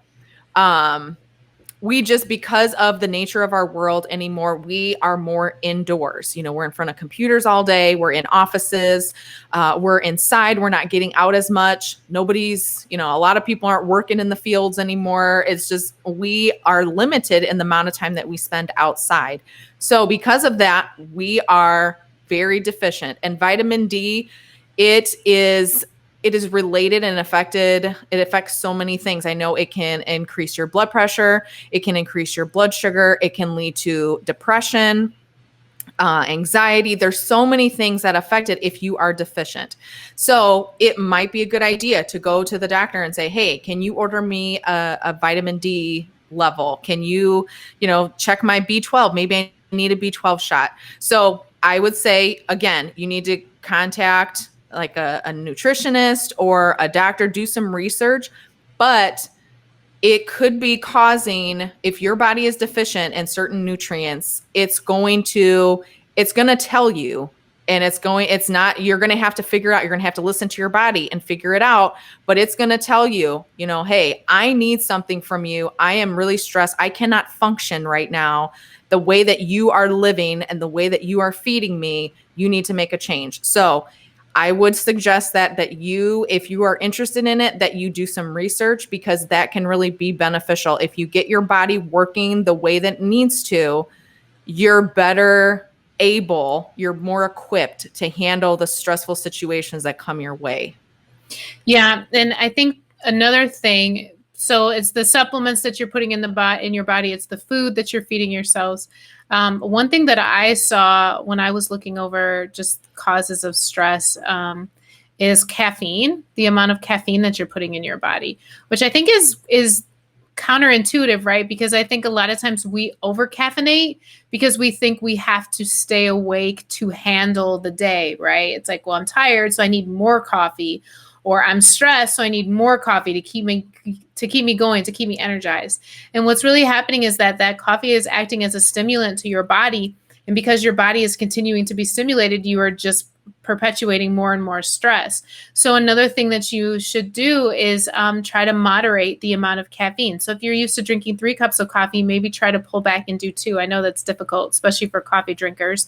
we just, because of the nature of our world anymore, we are more indoors. We're in front of computers all day. We're in offices. We're inside. We're not getting out as much. Nobody's, a lot of people aren't working in the fields anymore. It's just, we are limited in the amount of time that we spend outside. So because of that, we are very deficient. And vitamin D, it is related and it affects so many things. I know it can increase your blood pressure, it can increase your blood sugar, it can lead to depression, anxiety. There's so many things that affect it if you are deficient. So it might be a good idea to go to the doctor and say, hey, can you order me a vitamin D level? Can you, check my B12? Maybe I need a B12 shot. So I would say, again, you need to contact like a nutritionist or a doctor, do some research, but it could be causing, if your body is deficient in certain nutrients, it's going to tell you, and you're going to have to figure out, you're going to have to listen to your body and figure it out, but it's going to tell you, hey, I need something from you. I am really stressed. I cannot function right now. The way that you are living and the way that you are feeding me, you need to make a change. So I would suggest that you, if you are interested in it, that you do some research, because that can really be beneficial. If you get your body working the way that it needs to, you're better able, you're more equipped to handle the stressful situations that come your way. Yeah. And I think another thing, so it's the supplements that you're putting in your body. It's the food that you're feeding yourselves. One thing that I saw when I was looking over just causes of stress is caffeine, the amount of caffeine that you're putting in your body, which I think is counterintuitive, right? Because I think a lot of times we over caffeinate because we think we have to stay awake to handle the day, right? It's like, well, I'm tired, so I need more coffee. Or I'm stressed, so I need more coffee to keep me going, to keep me energized. And what's really happening is that coffee is acting as a stimulant to your body. And because your body is continuing to be stimulated, you are just perpetuating more and more stress. So another thing that you should do is try to moderate the amount of caffeine. So if you're used to drinking 3 cups of coffee, maybe try to pull back and do 2. I know that's difficult, especially for coffee drinkers.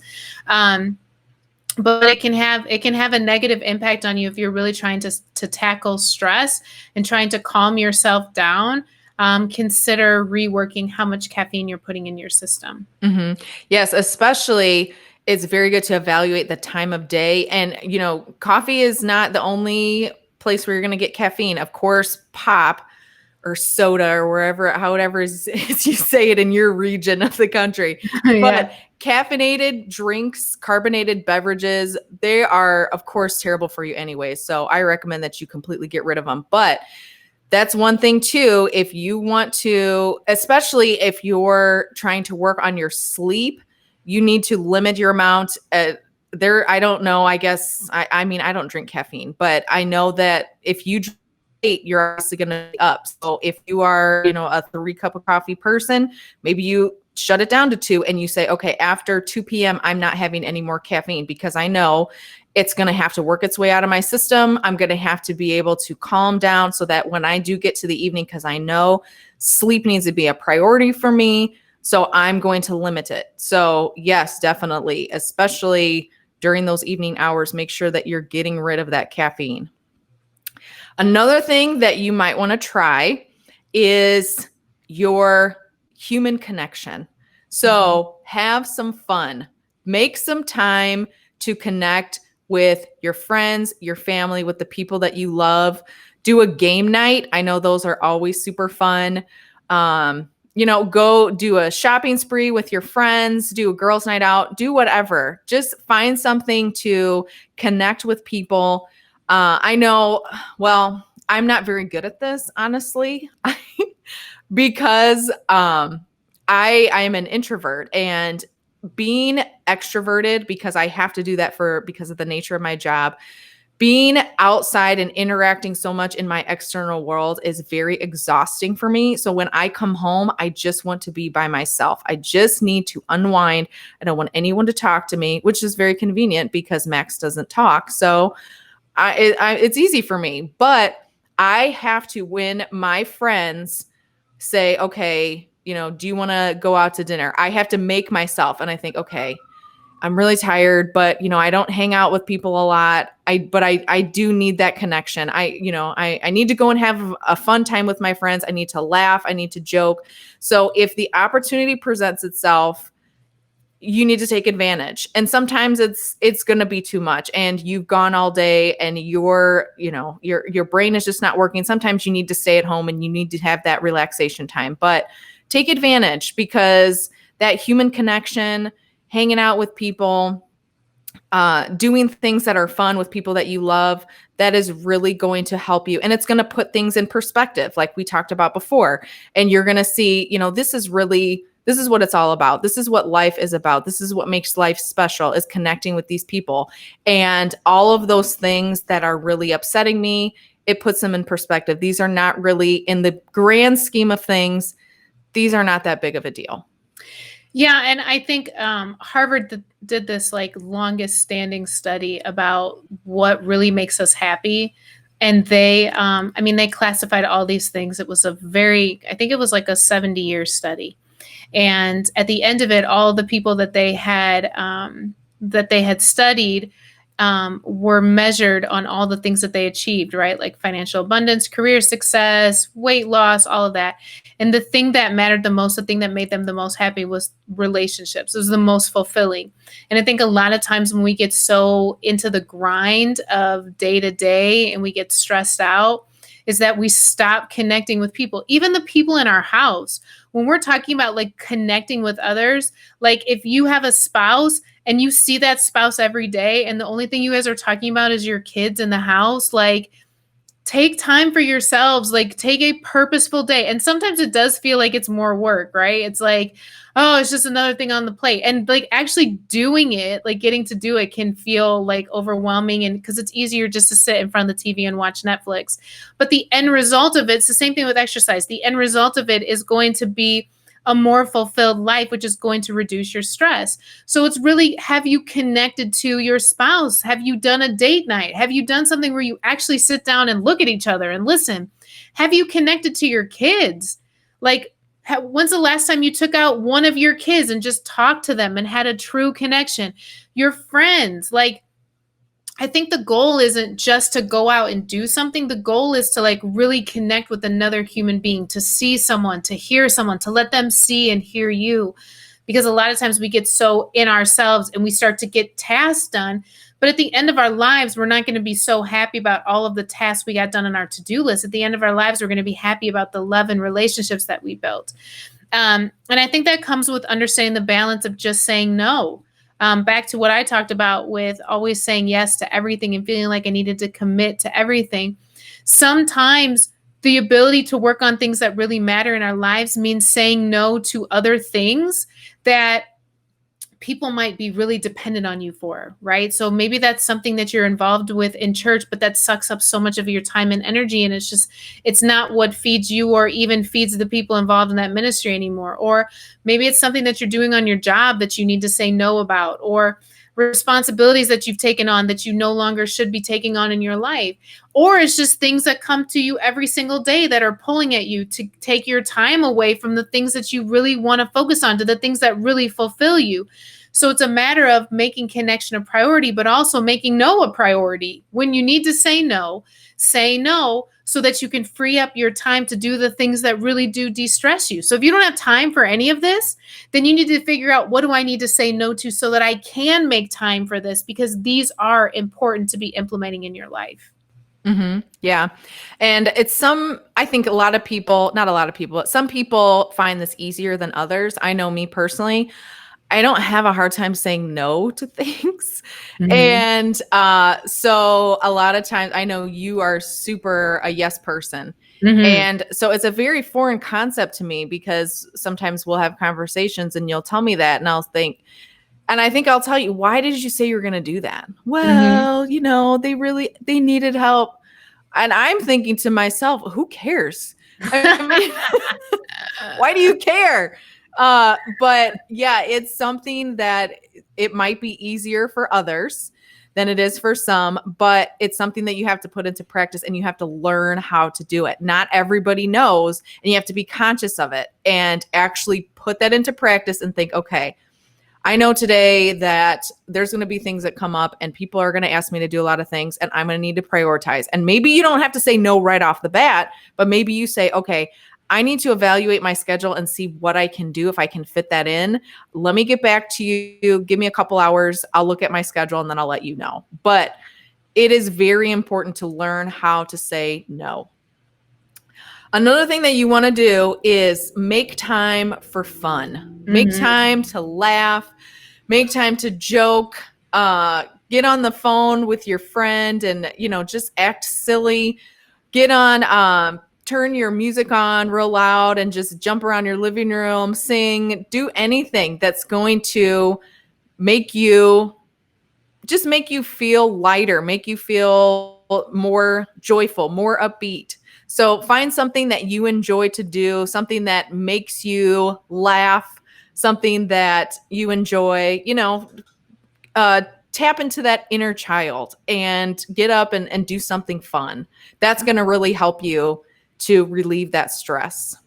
But it can have a negative impact on you if you're really trying to tackle stress and trying to calm yourself down. Consider reworking how much caffeine you're putting in your system. Mm-hmm. Yes, especially it's very good to evaluate the time of day. And, coffee is not the only place where you're going to get caffeine. Of course, pop or soda or wherever, however is you say it in your region of the country. Yeah. But caffeinated drinks, carbonated beverages, they are, of course, terrible for you anyway. So I recommend that you completely get rid of them. But that's one thing too, if you want to, especially if you're trying to work on your sleep, you need to limit your amount. I don't know, I guess, I mean, I don't drink caffeine, but I know that if you drink, you're obviously going to be up. So if you are, a 3 cup of coffee person, maybe you shut it down to 2 and you say, okay, after 2 p.m., I'm not having any more caffeine, because I know it's going to have to work its way out of my system. I'm going to have to be able to calm down so that when I do get to the evening, because I know sleep needs to be a priority for me, so I'm going to limit it. So yes, definitely, especially during those evening hours, make sure that you're getting rid of that caffeine. Another thing that you might want to try is your human connection. So have some fun, make some time to connect with your friends, your family, with the people that you love. Do a game night. I know those are always super fun. Go do a shopping spree with your friends, do a girls' night out, do whatever. Just find something to connect with people. I know, well, I'm not very good at this, honestly, because I am an introvert, and being extroverted, because I have to do that because of the nature of my job, being outside and interacting so much in my external world is very exhausting for me. So when I come home, I just want to be by myself. I just need to unwind. I don't want anyone to talk to me, which is very convenient because Max doesn't talk. So it's easy for me. But I have to, when my friends say, okay, do you want to go out to dinner? I have to make myself. And I think, okay, I'm really tired, but I don't hang out with people a lot. I do need that connection. I need to go and have a fun time with my friends. I need to laugh. I need to joke. So if the opportunity presents itself, you need to take advantage. And sometimes it's going to be too much and you've gone all day and your brain is just not working. Sometimes you need to stay at home and you need to have that relaxation time, but take advantage, because that human connection, hanging out with people, doing things that are fun with people that you love, that is really going to help you. And it's going to put things in perspective, like we talked about before. And you're going to see, this is what it's all about. This is what life is about. This is what makes life special, is connecting with these people. And all of those things that are really upsetting me, it puts them in perspective. These are not really, in the grand scheme of things, these are not that big of a deal. Yeah, and I think Harvard did this like longest standing study about what really makes us happy. And they classified all these things. It was I think it was like a 70-year study. And at the end of it, all the people that they had studied were measured on all the things that they achieved, right? Like financial abundance, career success, weight loss, all of that. And the thing that mattered the most, the thing that made them the most happy, was relationships. It was the most fulfilling. And I think a lot of times when we get so into the grind of day to day and we get stressed out, is that we stop connecting with people, even the people in our house. When we're talking about like connecting with others, like if you have a spouse and you see that spouse every day and the only thing you guys are talking about is your kids in the house, like take time for yourselves, like take a purposeful day. And sometimes it does feel like it's more work, right? It's like, oh, it's just another thing on the plate. And like actually doing it, like getting to do it can feel like overwhelming, and because it's easier just to sit in front of the TV and watch Netflix. But the end result of it's the same thing with exercise. The end result of it is going to be a more fulfilled life, which is going to reduce your stress. So it's really, have you connected to your spouse? Have you done a date night? Have you done something where you actually sit down and look at each other and listen? Have you connected to your kids? Like, when's the last time you took out one of your kids and just talked to them and had a true connection? Your friends, like, I think the goal isn't just to go out and do something. The goal is to like really connect with another human being, to see someone, to hear someone, to let them see and hear you. Because a lot of times we get so in ourselves and we start to get tasks done. But at the end of our lives, we're not going to be so happy about all of the tasks we got done on our to-do list. At the end of our lives, we're going to be happy about the love and relationships that we built. And I think that comes with understanding the balance of just saying no. Back to what I talked about with always saying yes to everything and feeling like I needed to commit to everything. Sometimes the ability to work on things that really matter in our lives means saying no to other things that people might be really dependent on you for, right? So maybe that's something that you're involved with in church, but that sucks up so much of your time and energy. And it's not what feeds you or even feeds the people involved in that ministry anymore. Or maybe it's something that you're doing on your job that you need to say no about, or responsibilities that you've taken on that you no longer should be taking on in your life. Or it's just things that come to you every single day that are pulling at you to take your time away from the things that you really want to focus on, to the things that really fulfill you. So it's a matter of making connection a priority, but also making no a priority. When you need to say no so that you can free up your time to do the things that really do de-stress you. So if you don't have time for any of this, then you need to figure out, what do I need to say no to so that I can make time for this? Because these are important to be implementing in your life. Mm-hmm. Yeah. And I think not a lot of people, but some people find this easier than others. I know me personally, I don't have a hard time saying no to things. Mm-hmm. And so a lot of times, I know you are super a yes person. Mm-hmm. And so it's a very foreign concept to me, because sometimes we'll have conversations and you'll tell me that and I'll think, And I think I'll tell you, why did you say you were going to do that? Mhm. Well, they needed help. And I'm thinking to myself, who cares? I mean, why do you care? But yeah, it's something that it might be easier for others than it is for some, but it's something that you have to put into practice and you have to learn how to do it. Not everybody knows, and you have to be conscious of it and actually put that into practice and think, okay, I know today that there's going to be things that come up and people are going to ask me to do a lot of things and I'm going to need to prioritize. And maybe you don't have to say no right off the bat, but maybe you say, okay, I need to evaluate my schedule and see what I can do if I can fit that in. Let me get back to you. Give me a couple hours. I'll look at my schedule and then I'll let you know. But it is very important to learn how to say no. Another thing that you want to do is make time for fun. Make Mhm. time to laugh, make time to joke, get on the phone with your friend and, just act silly. Get on, turn your music on real loud and just jump around your living room, sing, do anything that's going to make you make you feel lighter, make you feel more joyful, more upbeat. So find something that you enjoy to do, something that makes you laugh, something that you enjoy, uh, tap into that inner child and get up and do something fun. That's going to really help you to relieve that stress.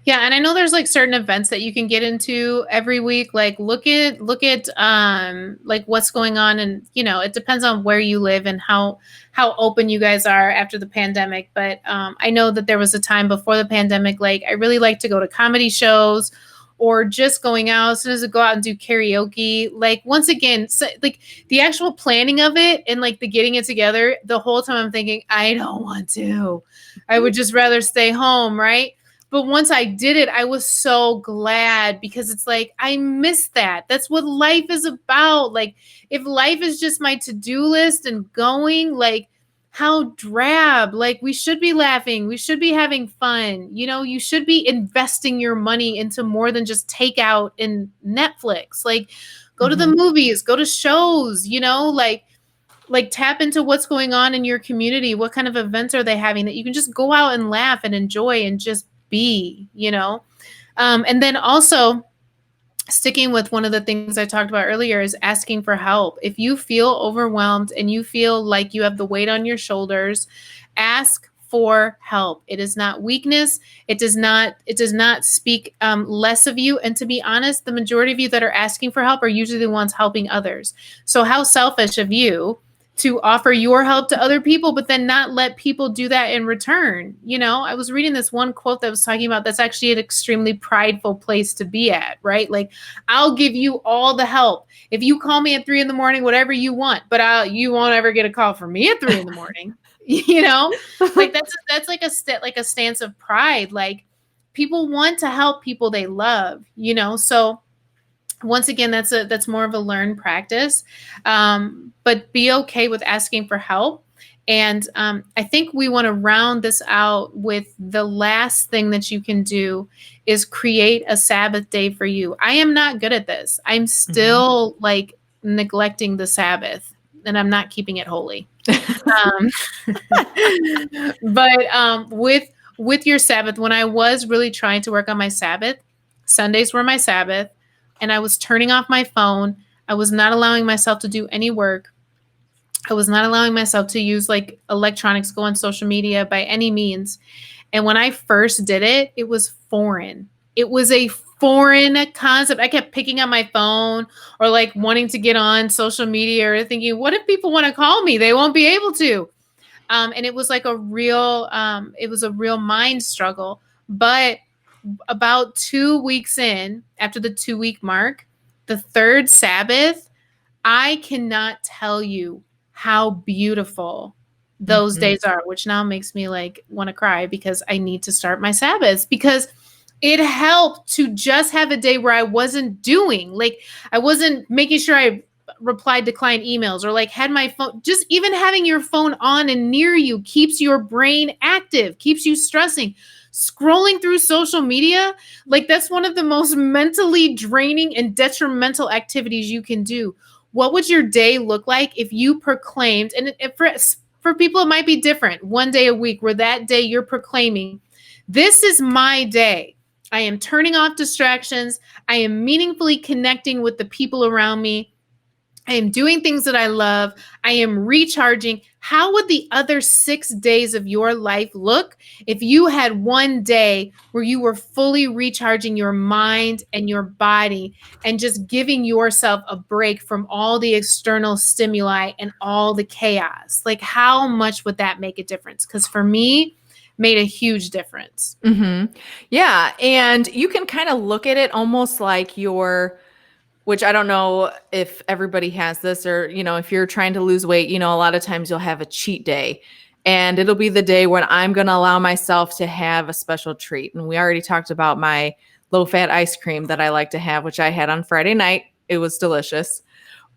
Yeah, and I know there's like certain events that you can get into every week. Like look at like what's going on, and it depends on where you live and how open you guys are after the pandemic. But I know that there was a time before the pandemic, like I really like to go to comedy shows or just going out. As soon as I go out and do karaoke, like once again, so, like the actual planning of it and like the getting it together, the whole time I'm thinking, I don't want to. I would just rather stay home, right? But once I did it, I was so glad because it's like, I miss that. That's what life is about. Like, if life is just my to do list and going, like, how drab. Like, we should be laughing. We should be having fun. You should be investing your money into more than just takeout and Netflix. Like, go to the Mhm. movies, go to shows, like tap into what's going on in your community. What kind of events are they having that you can just go out and laugh and enjoy and just be. And then also sticking with one of the things I talked about earlier is asking for help. If you feel overwhelmed and you feel like you have the weight on your shoulders, ask for help. It is not weakness. It does not speak less of you. And to be honest, the majority of you that are asking for help are usually the ones helping others. So how selfish of you to offer your help to other people, but then not let people do that in return. I was reading this one quote that was talking about that's actually an extremely prideful place to be at, right? Like, I'll give you all the help. If you call me at 3 a.m, whatever you want, but you won't ever get a call from me at 3 a.m. Like that's like a stance of pride. Like, people want to help people they love. So once again, that's more of a learned practice, but be okay with asking for help. And I think we want to round this out with the last thing that you can do is create a Sabbath day for you. I am not good at this. I'm Mhm. still like neglecting the Sabbath, and I'm not keeping it holy. um, but with your Sabbath, when I was really trying to work on my Sabbath, Sundays were my Sabbath, and I was turning off my phone. I was not allowing myself to do any work. I was not allowing myself to use like electronics, go on social media by any means. And when I first did it, it was foreign. It was a foreign concept. I kept picking up my phone or like wanting to get on social media or thinking, what if people want to call me? They won't be able to. And it was like it was a real mind struggle. But about 2 weeks in, after the 2 week mark, the third Sabbath, I cannot tell you how beautiful those Mhm. days are, which now makes me like want to cry because I need to start my Sabbaths because it helped to just have a day where I wasn't doing like I wasn't making sure I replied to client emails or like had my phone. Just even having your phone on and near you keeps your brain active, keeps you stressing. scrolling through social media, like that's one of the most mentally draining and detrimental activities you can do. What would your day look like if you proclaimed, and for people, it might be different, one day a week where that day you're proclaiming, this is my day. I am turning off distractions. I am meaningfully connecting with the people around me. I am doing things that I love. I am recharging. How would the other 6 days of your life look if you had one day where you were fully recharging your mind and your body and just giving yourself a break from all the external stimuli and all the chaos? Like, how much would that make a difference? Because for me, made a huge difference. Mm-hmm. Yeah. And you can kind of look at it almost like which I don't know if everybody has this, or, if you're trying to lose weight, a lot of times you'll have a cheat day, and it'll be the day when I'm going to allow myself to have a special treat. And we already talked about my low fat ice cream that I like to have, which I had on Friday night. It was delicious.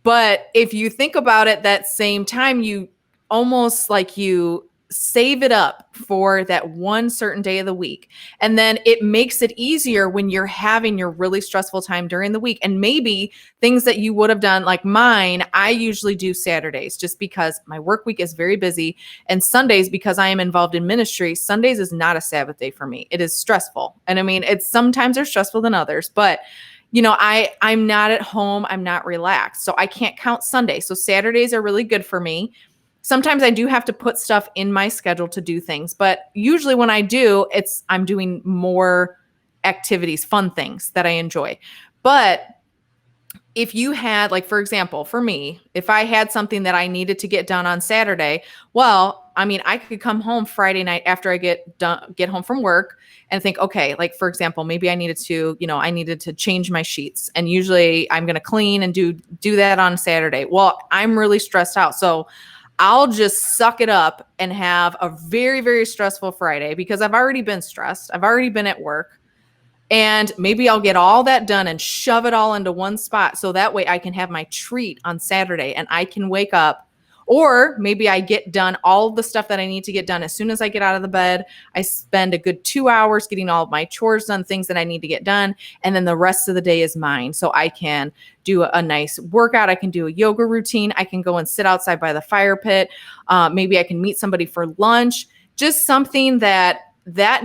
But if you think about it, that same time, you almost like you save it up for that one certain day of the week. And then it makes it easier when you're having your really stressful time during the week. And maybe things that you would have done, like mine, I usually do Saturdays just because my work week is very busy. And Sundays, because I am involved in ministry, Sundays is not a Sabbath day for me. It is stressful. And I mean, it's sometimes they're stressful than others, but I'm not at home. I'm not relaxed. So I can't count Sunday. So Saturdays are really good for me. Sometimes I do have to put stuff in my schedule to do things, but usually when I do, I'm doing more activities, fun things that I enjoy. But if you had, like, for example, for me, if I had something that I needed to get done on Saturday, well, I mean, I could come home Friday night after I get home from work and think, okay, like, for example, maybe I needed to change my sheets, and usually I'm going to clean and do that on Saturday. Well, I'm really stressed out. So I'll just suck it up and have a very, very stressful Friday because I've already been stressed. I've already been at work. And maybe I'll get all that done and shove it all into one spot. So that way I can have my treat on Saturday and I can wake up. Or maybe I get done all the stuff that I need to get done. As soon as I get out of the bed, I spend a good 2 hours getting all of my chores done, things that I need to get done. And then the rest of the day is mine. So I can do a nice workout. I can do a yoga routine. I can go and sit outside by the fire pit. Maybe I can meet somebody for lunch. Just something that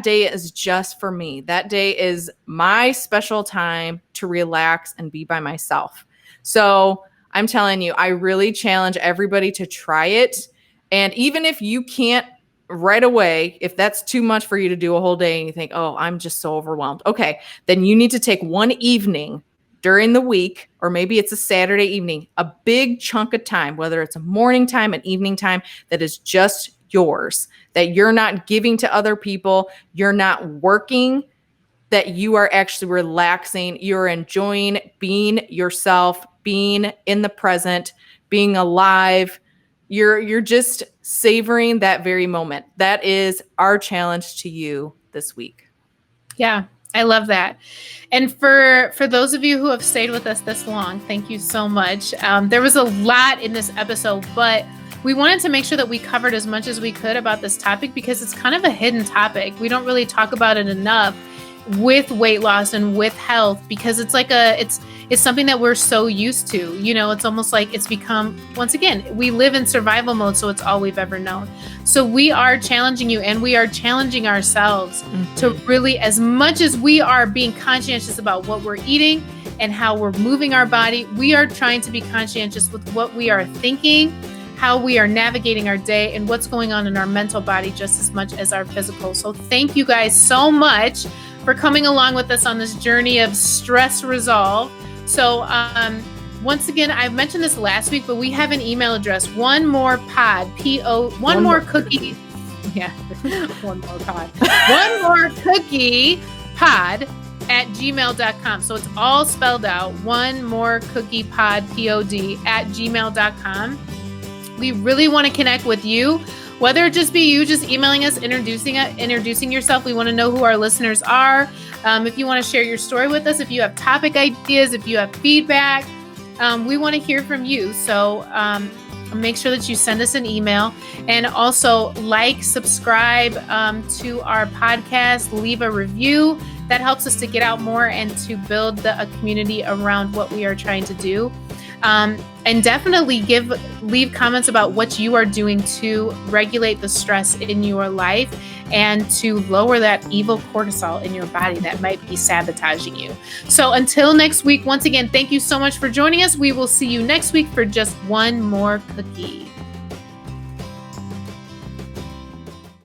day is just for me. That day is my special time to relax and be by myself. So I'm telling you, I really challenge everybody to try it. And even if you can't right away, if that's too much for you to do a whole day and you think, oh, I'm just so overwhelmed. Okay, then you need to take one evening during the week, or maybe it's a Saturday evening, a big chunk of time, whether it's a morning time, an evening time, that is just yours, that you're not giving to other people. You're not working, that you are actually relaxing. You're enjoying being yourself, being in the present, being alive. You're just savoring that very moment. That is our challenge to you this week. Yeah, I love that. And for those of you who have stayed with us this long, thank you so much. There was a lot in this episode, but we wanted to make sure that we covered as much as we could about this topic because it's kind of a hidden topic. We don't really talk about it enough with weight loss and with health because it's like it's something that we're so used to. It's almost like it's become, once again, we live in survival mode, so it's all we've ever known. So we are challenging you and we are challenging ourselves to really, as much as we are being conscientious about what we're eating and how we're moving our body, we are trying to be conscientious with what we are thinking, how we are navigating our day, and what's going on in our mental body just as much as our physical. So thank you guys so much for coming along with us on this journey of stress resolve. So once again, I mentioned this last week, but we have an email address, one more cookie. Yeah, one more cookie pod at gmail.com. So it's all spelled out, one more cookie pod, P-O-D, at gmail.com. We really want to connect with you, whether it just be you just emailing us, introducing yourself. We want to know who our listeners are. If you want to share your story with us, if you have topic ideas, if you have feedback, We want to hear from you. So make sure that you send us an email, and also subscribe to our podcast, leave a review. That helps us to get out more and to build a community around what we are trying to do. And definitely leave comments about what you are doing to regulate the stress in your life and to lower that evil cortisol in your body that might be sabotaging you. So until next week, once again, thank you so much for joining us. We will see you next week for just one more cookie.